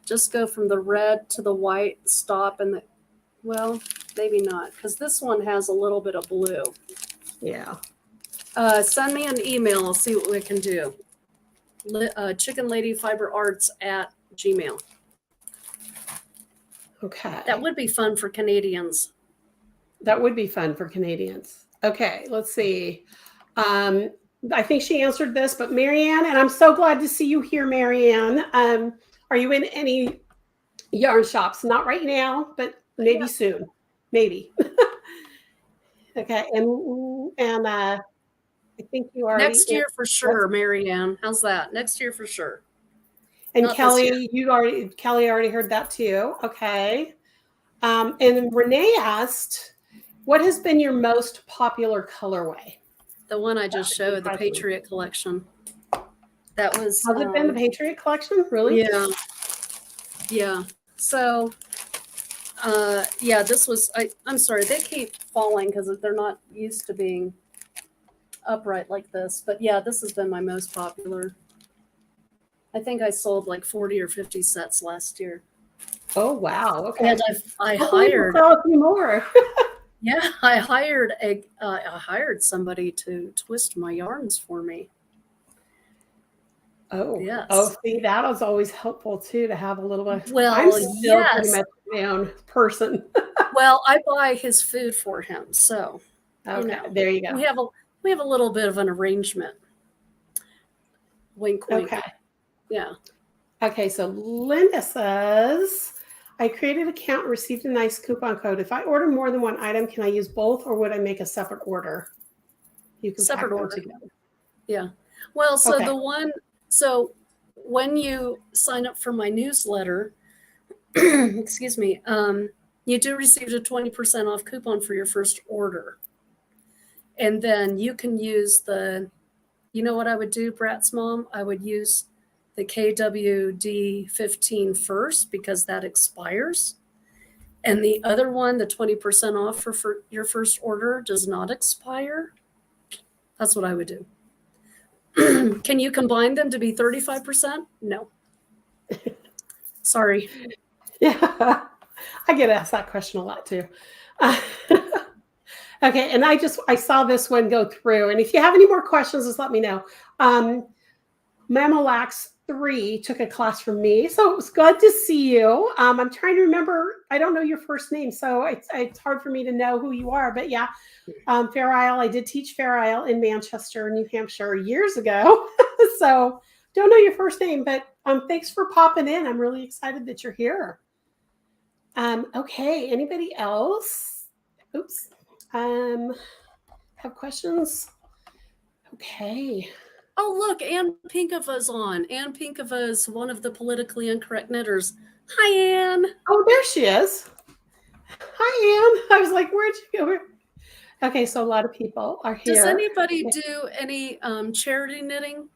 Just go from the red to the white, stop, and well, maybe not, because this one has a little bit of blue. Yeah. Send me an email. I'll see what we can do. chickenladyfiberarts@gmail. Okay. That would be fun for Canadians. That would be fun for Canadians. Okay, let's see. I think she answered this, but Marianne, and I'm so glad to see you here, Marianne. Are you in any yarn shops? Not right now, but maybe soon. Maybe. Okay, and I think you are next year for sure, Marianne. How's that? Next year for sure. And not Kelly, Kelly already heard that too. Okay. And Renee asked, what has been your most popular colorway? The one I just showed, the Patriot Collection. That was. Has it been the Patriot Collection? Really? Yeah. Yeah. So, yeah, this was, I'm sorry, they keep falling because they're not used to being upright like this. But yeah, this has been my most popular. I think I sold like 40 or 50 sets last year. Oh, wow. Okay. And I hired a few more. Yeah, I hired somebody to twist my yarns for me. Oh, yes. Oh, see, that was always helpful too, to have a little bit. Well, I'm still yes. pretty much my own person. Well, I buy his food for him, so okay, there you go. We have a little bit of an arrangement. Wink, wink. Okay. Yeah. Okay, so Linda says, I created an account and received a nice coupon code. If I order more than one item, can I use both, or would I make a separate order? You can separate order together. Yeah. Well, so so when you sign up for my newsletter, excuse me, you do receive a 20% off coupon for your first order. And then you can use you know what I would do, Brat's mom? I would use the KWD 15 first, because that expires. And the other one, the 20% off for your first order, does not expire. That's what I would do. Can you combine them to be 35%? No. Sorry. Yeah, I get asked that question a lot too. Okay, and I saw this one go through, and if you have any more questions, just let me know. Mamalax 3 took a class from me, so it was good to see you. I'm trying to remember. I don't know your first name, so it's hard for me to know who you are. But yeah, Fair Isle. I did teach Fair Isle in Manchester, New Hampshire, years ago. So don't know your first name, but thanks for popping in. I'm really excited that you're here. Okay, anybody else? Oops. Have questions? Okay. Oh, look, Ann Pinkova's on. Ann Pinkova is one of the politically incorrect knitters. Hi, Ann. Oh, there she is. Hi, Ann. I was like, where'd you go? Okay, so a lot of people are here. Does anybody do any charity knitting?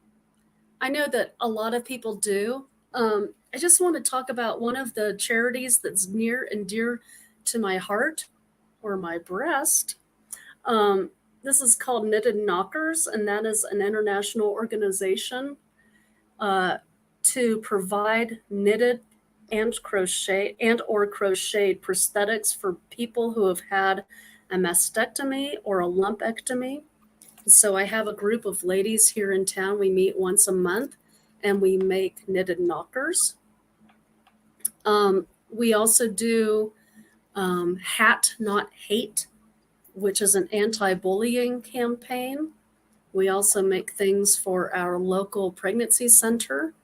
I know that a lot of people do. I just want to talk about one of the charities that's near and dear to my heart, or my breast. This is called Knitted Knockers, and that is an international organization to provide knitted and crocheted prosthetics for people who have had a mastectomy or a lumpectomy. So I have a group of ladies here in town. We meet once a month, and we make knitted knockers. We also do Hat Not Hate, which is an anti-bullying campaign. We also make things for our local pregnancy center,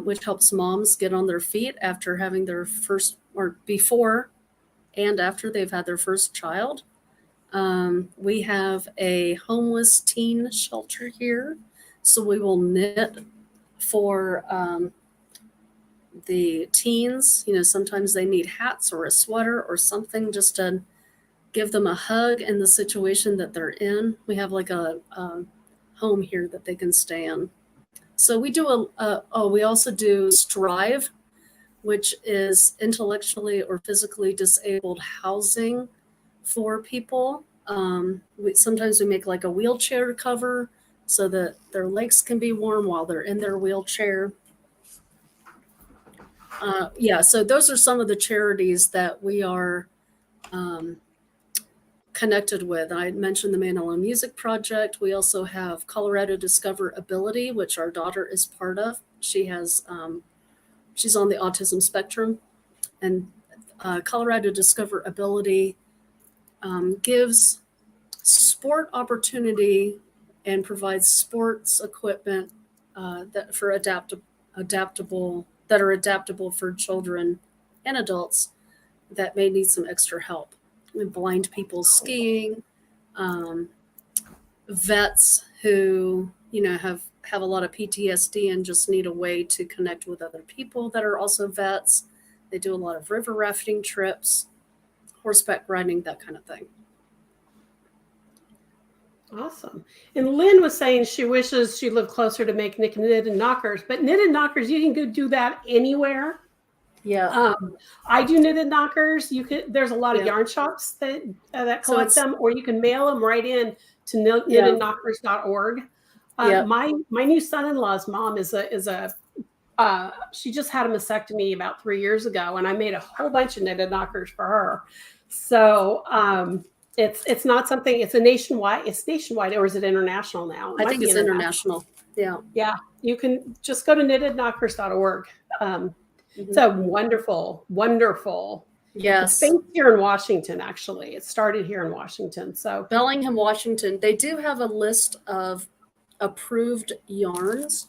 which helps moms get on their feet after having their first, or before and after they've had their first child. We have a homeless teen shelter here, so we will knit for the teens. Sometimes they need hats or a sweater or something just to give them a hug in the situation that they're in. We have like a home here that they can stay in. So we do we also do Strive, which is intellectually or physically disabled housing for people. Sometimes we make like a wheelchair cover so that their legs can be warm while they're in their wheelchair. So those are some of the charities that we are connected with. I mentioned the Mandela Music Project. We also have Colorado Discover Ability, which our daughter is part of. She has she's on the autism spectrum, and Colorado Discover Ability gives sport opportunity and provides sports equipment that are adaptable for children and adults that may need some extra help. Blind people skiing, vets who have a lot of PTSD and just need a way to connect with other people that are also vets. They do a lot of river rafting trips, horseback riding, that kind of thing. Awesome. And Lynn was saying she wishes she lived closer to make knitted knockers, but knitted knockers, you can go do that anywhere. Yeah. I do knitted knockers. There's a lot of yarn shops that collect them, or you can mail them right in to knittedknockers.org. My new son-in-law's mom she just had a mastectomy about 3 years ago, and I made a whole bunch of knitted knockers for her. So it's not something. It's nationwide, or is it international now? I think it's international. Yeah. Yeah. You can just go to knittedknockers.org. It's a wonderful, wonderful. Yes. It's based here in Washington, actually. It started here in Washington. So Bellingham, Washington. They do have a list of approved yarns.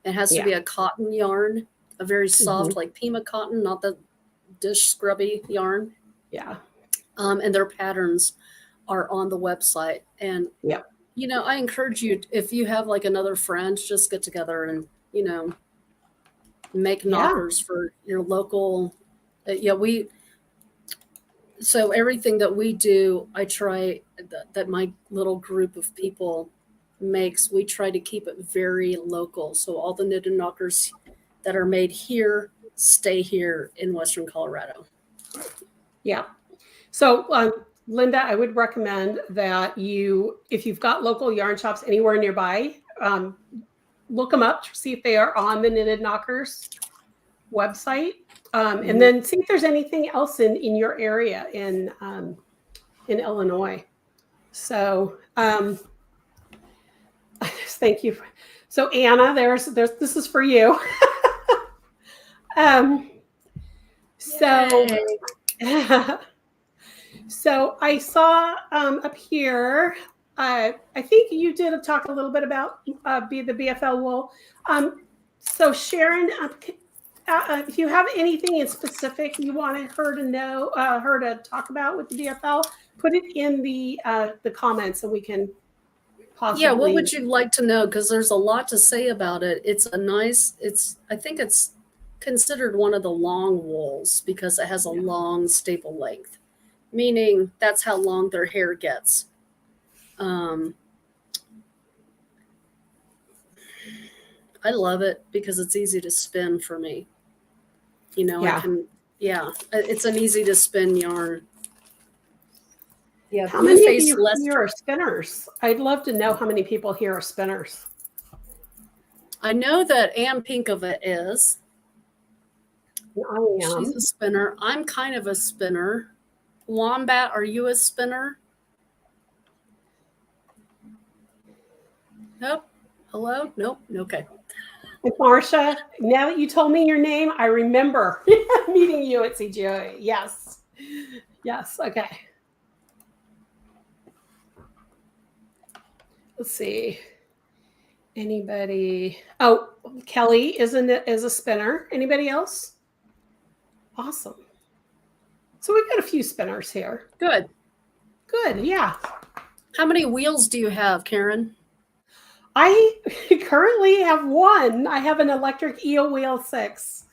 It has to be a cotton yarn, a very soft, like Pima cotton, not the dish scrubby yarn. Yeah. And their patterns are on the website. And, I encourage you, if you have like another friend, just get together and, make knockers for your local. So everything that we do, I try that my little group of people makes, we try to keep it very local. So all the knitted knockers that are made here stay here in Western Colorado. Yeah. So Linda, I would recommend that if you've got local yarn shops anywhere nearby, look them up to see if they are on the Knitted Knockers website, and then see if there's anything else in your area in Illinois. So thank you. So Anna, there's this is for you. So I saw up here. I think you did talk a little bit about the BFL wool. So Sharon, if you have anything in specific you wanted her to talk about with the BFL, put it in the comments, and we can possibly. Yeah, what would you like to know? Because there's a lot to say about it. I think it's considered one of the long wools because it has a long staple length, meaning that's how long their hair gets. I love it because it's easy to spin for me. It's an easy to spin yarn. Yeah. How many of you here are spinners? I'd love to know how many people here are spinners. I know that Ann Pinkova is. I am. She's a spinner. I'm kind of a spinner. Wombat, are you a spinner? Nope. Hello? Nope. Okay. And Marcia, now that you told me your name, I remember meeting you at CGOA. Yes. Yes. Okay. Let's see. Anybody? Oh, Kelly is a spinner. Anybody else? Awesome. So we've got a few spinners here. Good. Good, yeah. How many wheels do you have, Karen? I currently have one. I have an electric eel wheel 6.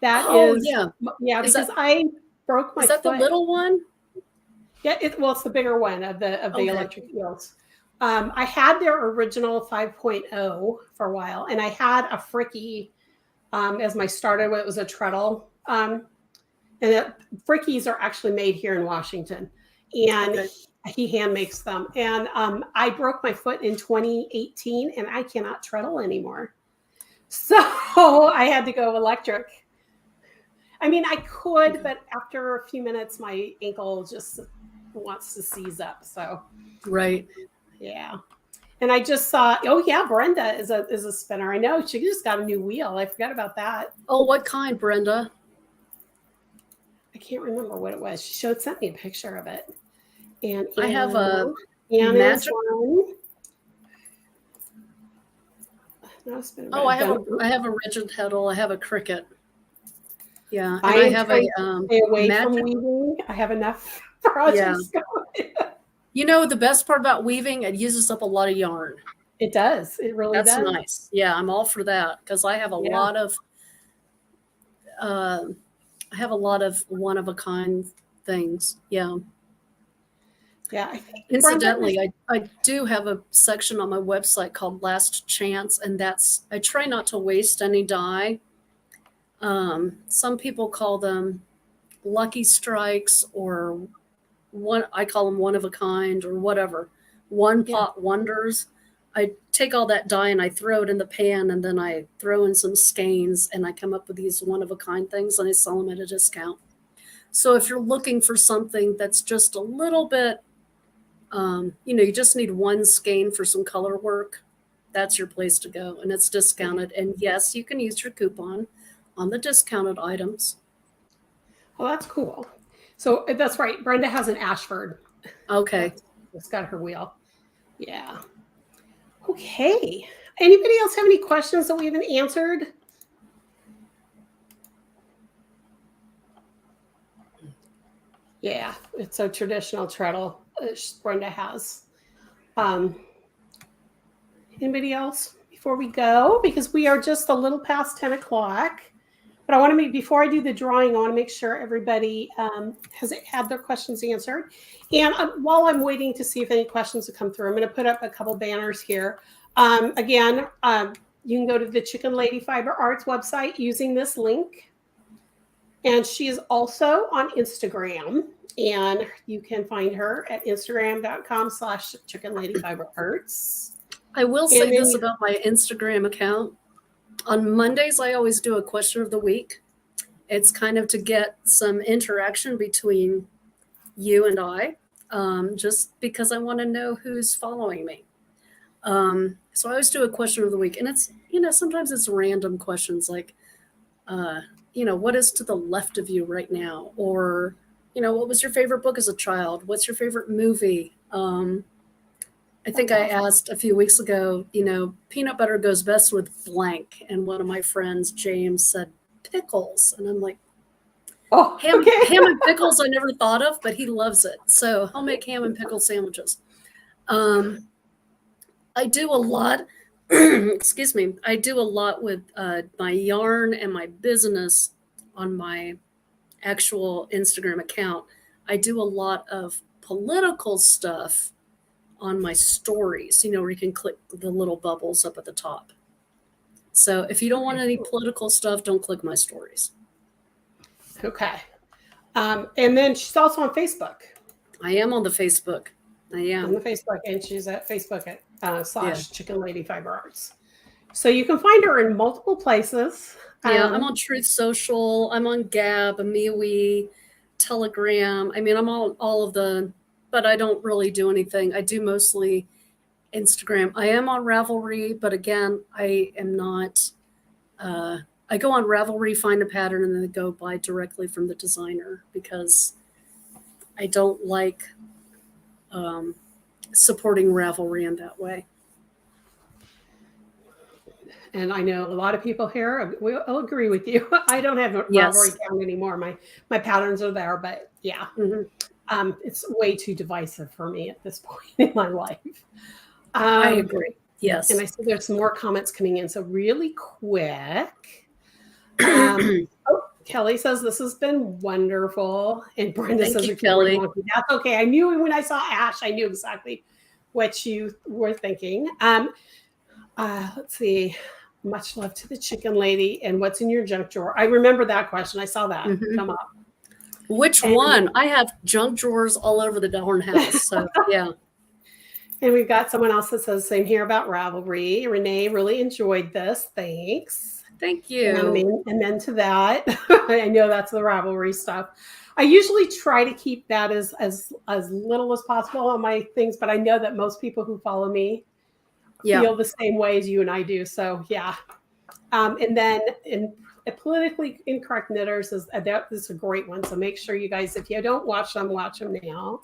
That is, yeah. Because I broke my foot. Is that the little one? Yeah, it's the bigger one of the Okay. electric eels. I had their original 5.0 for a while, and I had a Fricky as my starter. It was a treadle, and the Frickies are actually made here in Washington, and Okay. he hand makes them. And I broke my foot in 2018, and I cannot treadle anymore, so I had to go electric. I mean, I could, but after a few minutes, my ankle just wants to seize up. So, right. Yeah. And I just saw, oh yeah, Brenda is a spinner. I know she just got a new wheel. I forgot about that. Oh, what kind, Brenda? I can't remember what it was. She sent me a picture of it. And I have a Anna's magic. one. Oh, I have a rigid pedal. I have a Cricut. Yeah, and I have a stay away magic. from weaving. I have enough projects going. You know, the best part about weaving, it uses up a lot of yarn. It does. It really does. That's nice. Yeah, I'm all for that because I have a lot of one of a kind things. Yeah. Yeah. Incidentally, I do have a section on my website called Last Chance, and I try not to waste any dye. Some people call them lucky strikes, or I call them one of a kind, or whatever. One pot wonders. I take all that dye and I throw it in the pan, and then I throw in some skeins, and I come up with these one of a kind things, and I sell them at a discount. So if you're looking for something that's just a little bit, you just need one skein for some color work, that's your place to go, and it's discounted. And yes, you can use your coupon on the discounted items. Oh, that's cool. So that's right. Brenda has an Ashford. Okay. It's got her wheel. Yeah. Okay. Anybody else have any questions that we haven't answered? Yeah, it's a traditional treadle Brenda has. Anybody else before we go? Because we are just a little past 10 o'clock. But I want to before I do the drawing, I want to make sure everybody has had their questions answered. And while I'm waiting to see if any questions have come through, I'm going to put up a couple banners here. Again, you can go to the Chicken Lady Fiber Arts website using this link. And she is also on Instagram. And you can find her at instagram.com/chickenladyfiberarts. I will say this about my Instagram account. On Mondays, I always do a question of the week. It's kind of to get some interaction between you and I, just because I want to know who's following me. So I always do a question of the week. And it's, sometimes it's random questions like, what is to the left of you right now? Or, what was your favorite book as a child? What's your favorite movie? I think I asked a few weeks ago, peanut butter goes best with blank. And one of my friends, James, said pickles. And I'm like, ham and pickles I never thought of, but he loves it. So I'll make ham and pickle sandwiches. I do a lot, excuse me, I do a lot with my yarn and my business on my actual Instagram account. I do a lot of political stuff on my stories, where you can click the little bubbles up at the top. So if you don't want any political stuff, don't click my stories. Okay. And then she's also on Facebook. I am on the Facebook. I am. On the Facebook, and she's at Facebook at /Chicken Lady Fiber Arts. So you can find her in multiple places. Yeah, I'm on Truth Social. I'm on Gab, MeWe, Telegram. I mean, I'm on all of but I don't really do anything. I do mostly Instagram. I am on Ravelry, but again, I am not. I go on Ravelry, find a pattern, and then go buy directly from the designer because I don't like supporting Ravelry in that way. And I know a lot of people here will agree with you. I don't have a Yes. Ravelry account anymore. My patterns are there, but yeah, it's way too divisive for me at this point in my life. I agree. Yes. And I see there's some more comments coming in. So really quick. Kelly says this has been wonderful. And Brenda says you, Kelly. That's okay. I knew when I saw Ash, I knew exactly what you were thinking. Let's see. Much love to the chicken lady. And what's in your junk drawer? I remember that question. I saw that come up. Which one? I have junk drawers all over the darn house. So yeah. And we've got someone else that says same here about Ravelry. Renee really enjoyed this. Thanks. Thank you. And then to that, I know that's the Ravelry stuff. I usually try to keep that as little as possible on my things, but I know that most people who follow me feel the same way as you and I do. So yeah. And then in Politically Incorrect Knitters is a great one. So make sure you guys, if you don't watch them now.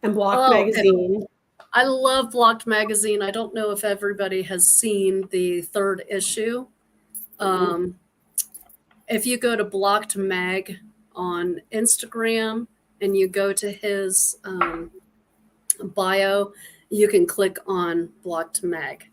And Blocked Magazine. I love Blocked Magazine. I don't know if everybody has seen the 3rd issue. If you go to Blocked Mag on Instagram and you go to his bio, you can click on Blocked Mag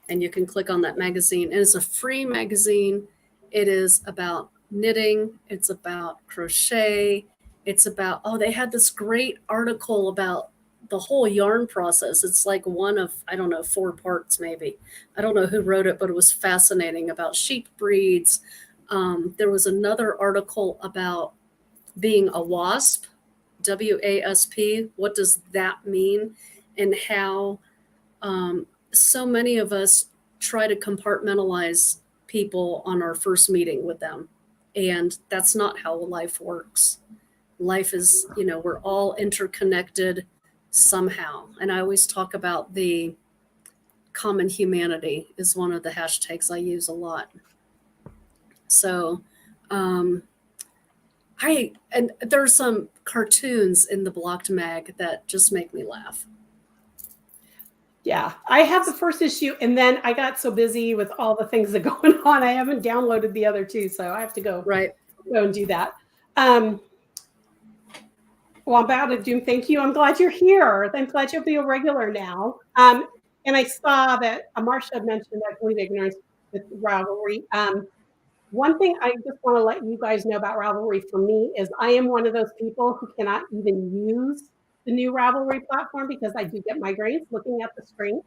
and you can click on that magazine. And it's a free magazine. It is about knitting. It's about crochet. It's about, they had this great article about the whole yarn process. It's like one of, 4 parts maybe. I don't know who wrote it, but it was fascinating about sheep breeds. There was another article about being a WASP, W-A-S-P. What does that mean? And how so many of us try to compartmentalize people on our first meeting with them. And that's not how life works. Life is, we're all interconnected somehow. And I always talk about the common humanity is one of the hashtags I use a lot. So, and there's some cartoons in the Blocked Mag that just make me laugh. Yeah, I have the 1st issue, and then I got so busy with all the things that are going on, I haven't downloaded the other 2, so I have to go and do that. Well, I'm about to do. Thank you. I'm glad you're here. I'm glad you'll be a regular now. And I saw that Marcia mentioned, I believe, ignorance with Ravelry. One thing I just want to let you guys know about Ravelry for me is I am one of those people who cannot even use the new Ravelry platform because I do get migraines looking at the screen.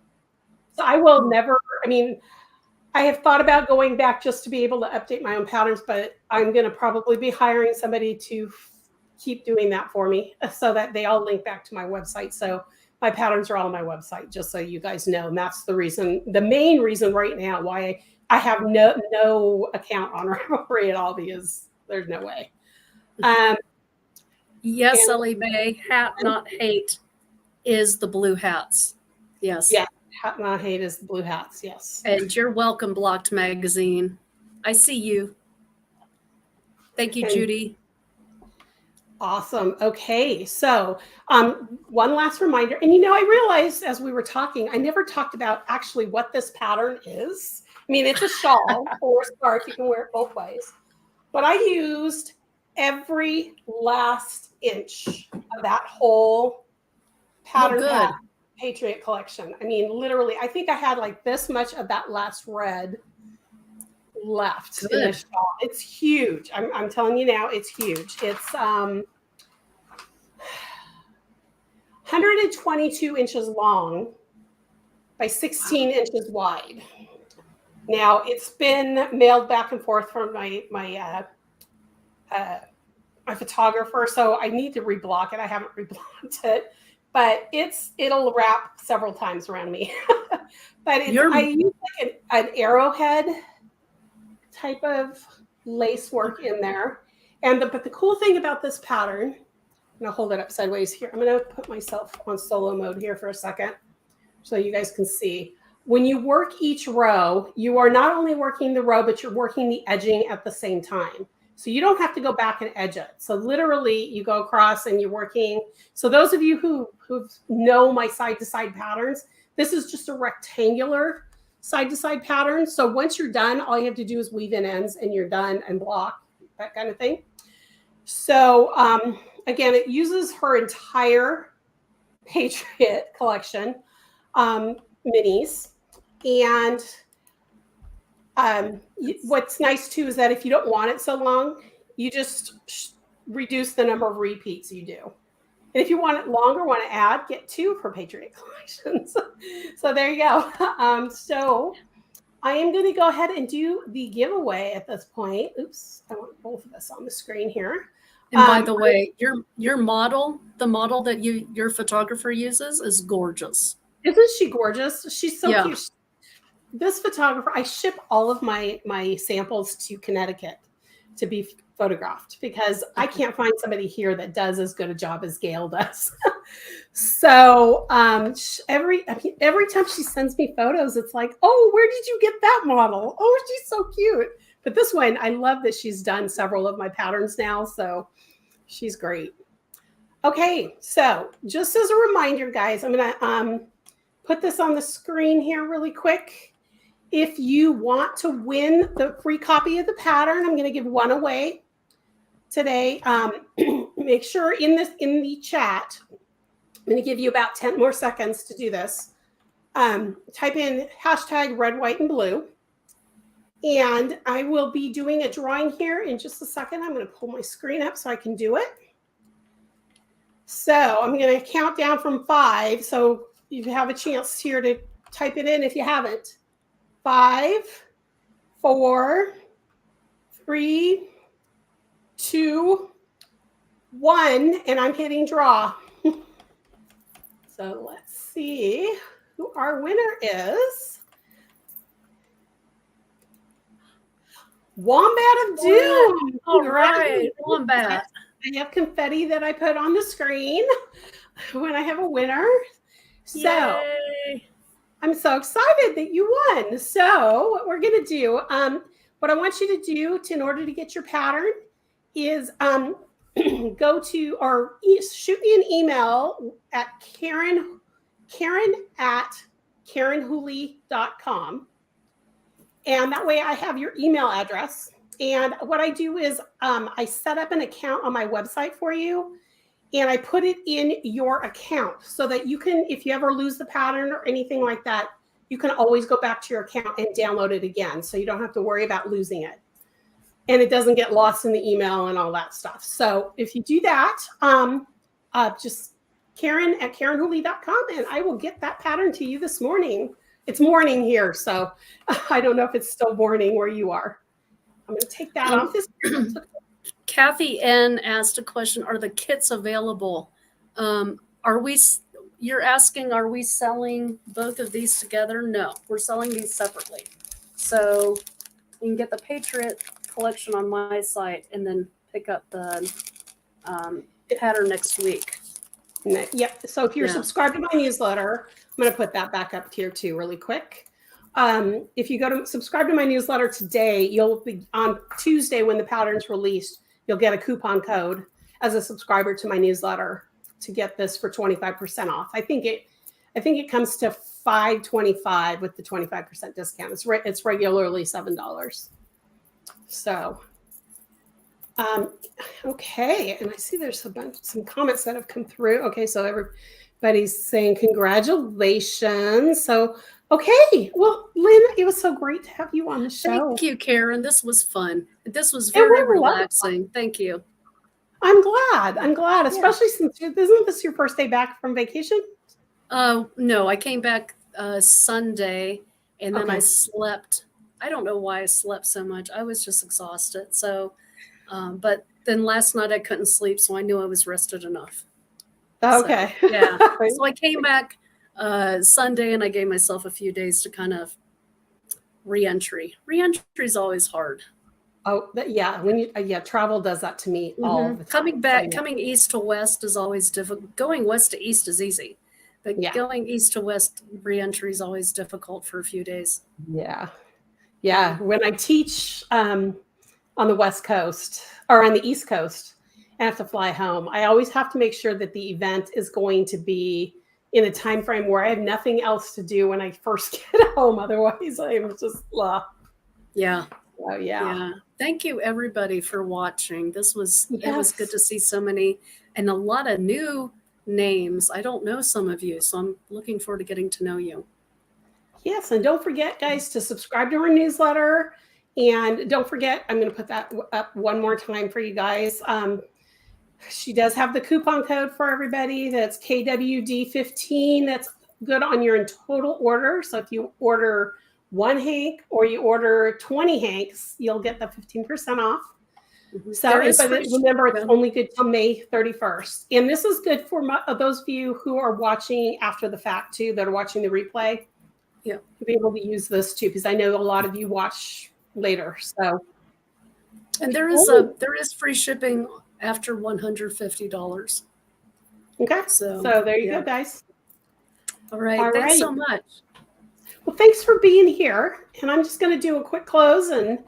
So I will never, I have thought about going back just to be able to update my own patterns, but I'm going to probably be hiring somebody to keep doing that for me so that they all link back to my website. So my patterns are all on my website, just so you guys know. And that's the main reason right now why I have no account on Ravelry at all, because there's no way. Yes, Ellie Mae, hat not hate is the blue hats. Yes. Yeah, hat not hate is the blue hats. Yes. And you're welcome, Blocked Magazine. I see you. Thank you, Judy. Awesome. Okay. So one last reminder. And, I realized as we were talking, I never talked about actually what this pattern is. It's a shawl or a scarf. You can wear it both ways. But I used every last inch of that whole pattern Patriot collection. Literally, I think I had like this much of that last red left in the shawl. It's huge. I'm telling you now, it's huge. It's 122 inches long by 16 inches wide. Now it's been mailed back and forth from my photographer, so I need to reblock it. I haven't reblocked it, but it'll wrap several times around me. But I use like an arrowhead type of lace work in there. But the cool thing about this pattern, I'm gonna hold it up sideways here. I'm gonna put myself on solo mode here for a second so you guys can see. When you work each row, you are not only working the row, but you're working the edging at the same time. So you don't have to go back and edge it. So literally you go across and you're working. So those of you who know my side-to-side patterns, this is just a rectangular side-to-side patterns. So once you're done, all you have to do is weave in ends and you're done, and block, that kind of thing. So again, it uses her entire Patriot collection, minis. And what's nice too is that if you don't want it so long, you just reduce the number of repeats you do. And if you want it longer, want to add, get 2 of her Patriot collections. So there you go. So I am going to go ahead and do the giveaway at this point. Oops, I want both of us on the screen here. And by the way, your model, the model that your photographer uses, is gorgeous. Isn't she gorgeous? She's so Yeah. cute. This photographer, I ship all of my samples to Connecticut to be photographed because I can't find somebody here that does as good a job as Gail does. So every time she sends me photos, it's like, oh, where did you get that model? Oh, she's so cute. But this one, I love that she's done several of my patterns now. So she's great. Okay, so just as a reminder, guys, I'm going to put this on the screen here really quick. If you want to win the free copy of the pattern, I'm going to give one away today. Make sure in the chat, I'm going to give you about 10 more seconds to do this. Type in hashtag red, white, and blue. And I will be doing a drawing here in just a second. I'm going to pull my screen up so I can do it. So I'm going to count down from 5. So you have a chance here to type it in if you haven't. 5, 4, 3, 2, 1, and I'm hitting draw. So let's see who our winner is. Wombat of Doom. All right, Wombat. I have confetti that I put on the screen when I have a winner. So Yay. I'm so excited that you won. So what we're going to do, what I want you to do in order to get your pattern is go to or shoot me an email at Karen at KarenWhooley.com. And that way I have your email address. And what I do is I set up an account on my website for you. And I put it in your account so that you can, if you ever lose the pattern or anything like that, you can always go back to your account and download it again. So you don't have to worry about losing it. And it doesn't get lost in the email and all that stuff. So if you do that, just Karen at KarenWhooley.com, and I will get that pattern to you this morning. It's morning here, so I don't know if it's still morning where you are. I'm going to take that off this. Kathy N asked a question: are the kits available? You're asking, are we selling both of these together? No, we're selling these separately. So you can get the Patriot collection on my site and then pick up the pattern next week. Yep. So if you're subscribed to my newsletter, I'm going to put that back up here too really quick. If you go to subscribe to my newsletter today, you'll be on Tuesday when the pattern's released, you'll get a coupon code as a subscriber to my newsletter to get this for 25% off. I think it comes to $5.25 with the 25% discount. It's regularly $7. So, okay. And I see there's some comments that have come through. Okay. So everybody's saying congratulations. So, okay. Well, Lynn, it was so great to have you on the show. Thank you, Karen. This was fun. This was very relaxing. Thank you. I'm glad, especially since isn't this your first day back from vacation? No, I came back Sunday and then I slept. I don't know why I slept so much. I was just exhausted. So, but then last night I couldn't sleep, so I knew I was rested enough. Okay. So, yeah. So I came back Sunday and I gave myself a few days to kind of re-entry. Re-entry is always hard. Oh, yeah. When you travel does that to me all the time. Coming east to west is always difficult. Going west to east is easy, but going east to west re-entry is always difficult for a few days. Yeah. When I teach on the West Coast or on the East Coast, I have to fly home. I always have to make sure that the event is going to be in a time frame where I have nothing else to do when I first get home. Otherwise, I'm just Yeah. Oh, yeah. Thank you everybody for watching. It was Yes. good to see so many and a lot of new names. I don't know some of you, so I'm looking forward to getting to know you. Yes, and don't forget, guys, to subscribe to our newsletter. And don't forget, I'm going to put that up one more time for you guys. She does have the coupon code for everybody. That's KWD15. That's good on your total order. So if you order 1 hank or you order 20 hanks, you'll get the 15% off. So remember, it's only good till May 31st. And this is good for those of you who are watching after the fact too, that are watching the replay. Yeah, to be able to use this too, because I know a lot of you watch later. So, and there is free shipping after $150. Okay, so there you go, guys. All right, thanks so much. Well, thanks for being here, and I'm just going to do a quick close, and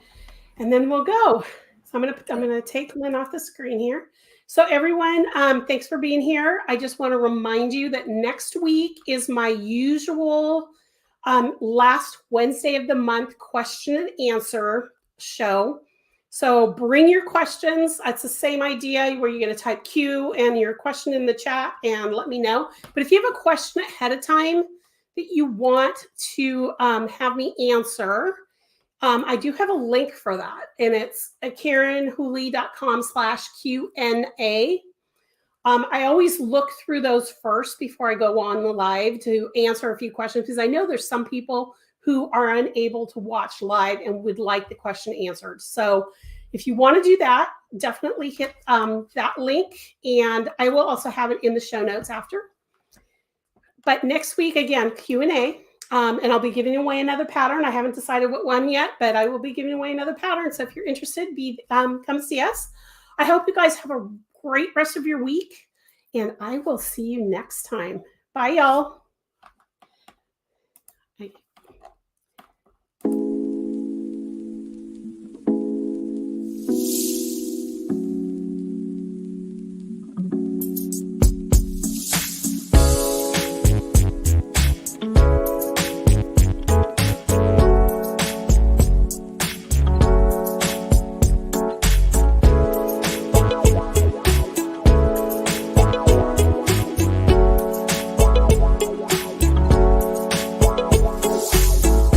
then we'll go. So I'm gonna take Lynne off the screen here. So everyone, thanks for being here. I just want to remind you that next week is my usual last Wednesday of the month question and answer show. So bring your questions. It's the same idea where you're going to type Q and your question in the chat and let me know. But if you have a question ahead of time that you want to have me answer, I do have a link for that, and it's at KarenWhooley.com/Q&A. I always look through those first before I go on the live to answer a few questions, because I know there's some people who are unable to watch live and would like the question answered. So if you want to do that, definitely hit that link, and I will also have it in the show notes after. But next week, again, Q&A, and I'll be giving away another pattern. I haven't decided what one yet, but I will be giving away another pattern. So if you're interested, come see us. I hope you guys have a great rest of your week, and I will see you next time. Bye, y'all.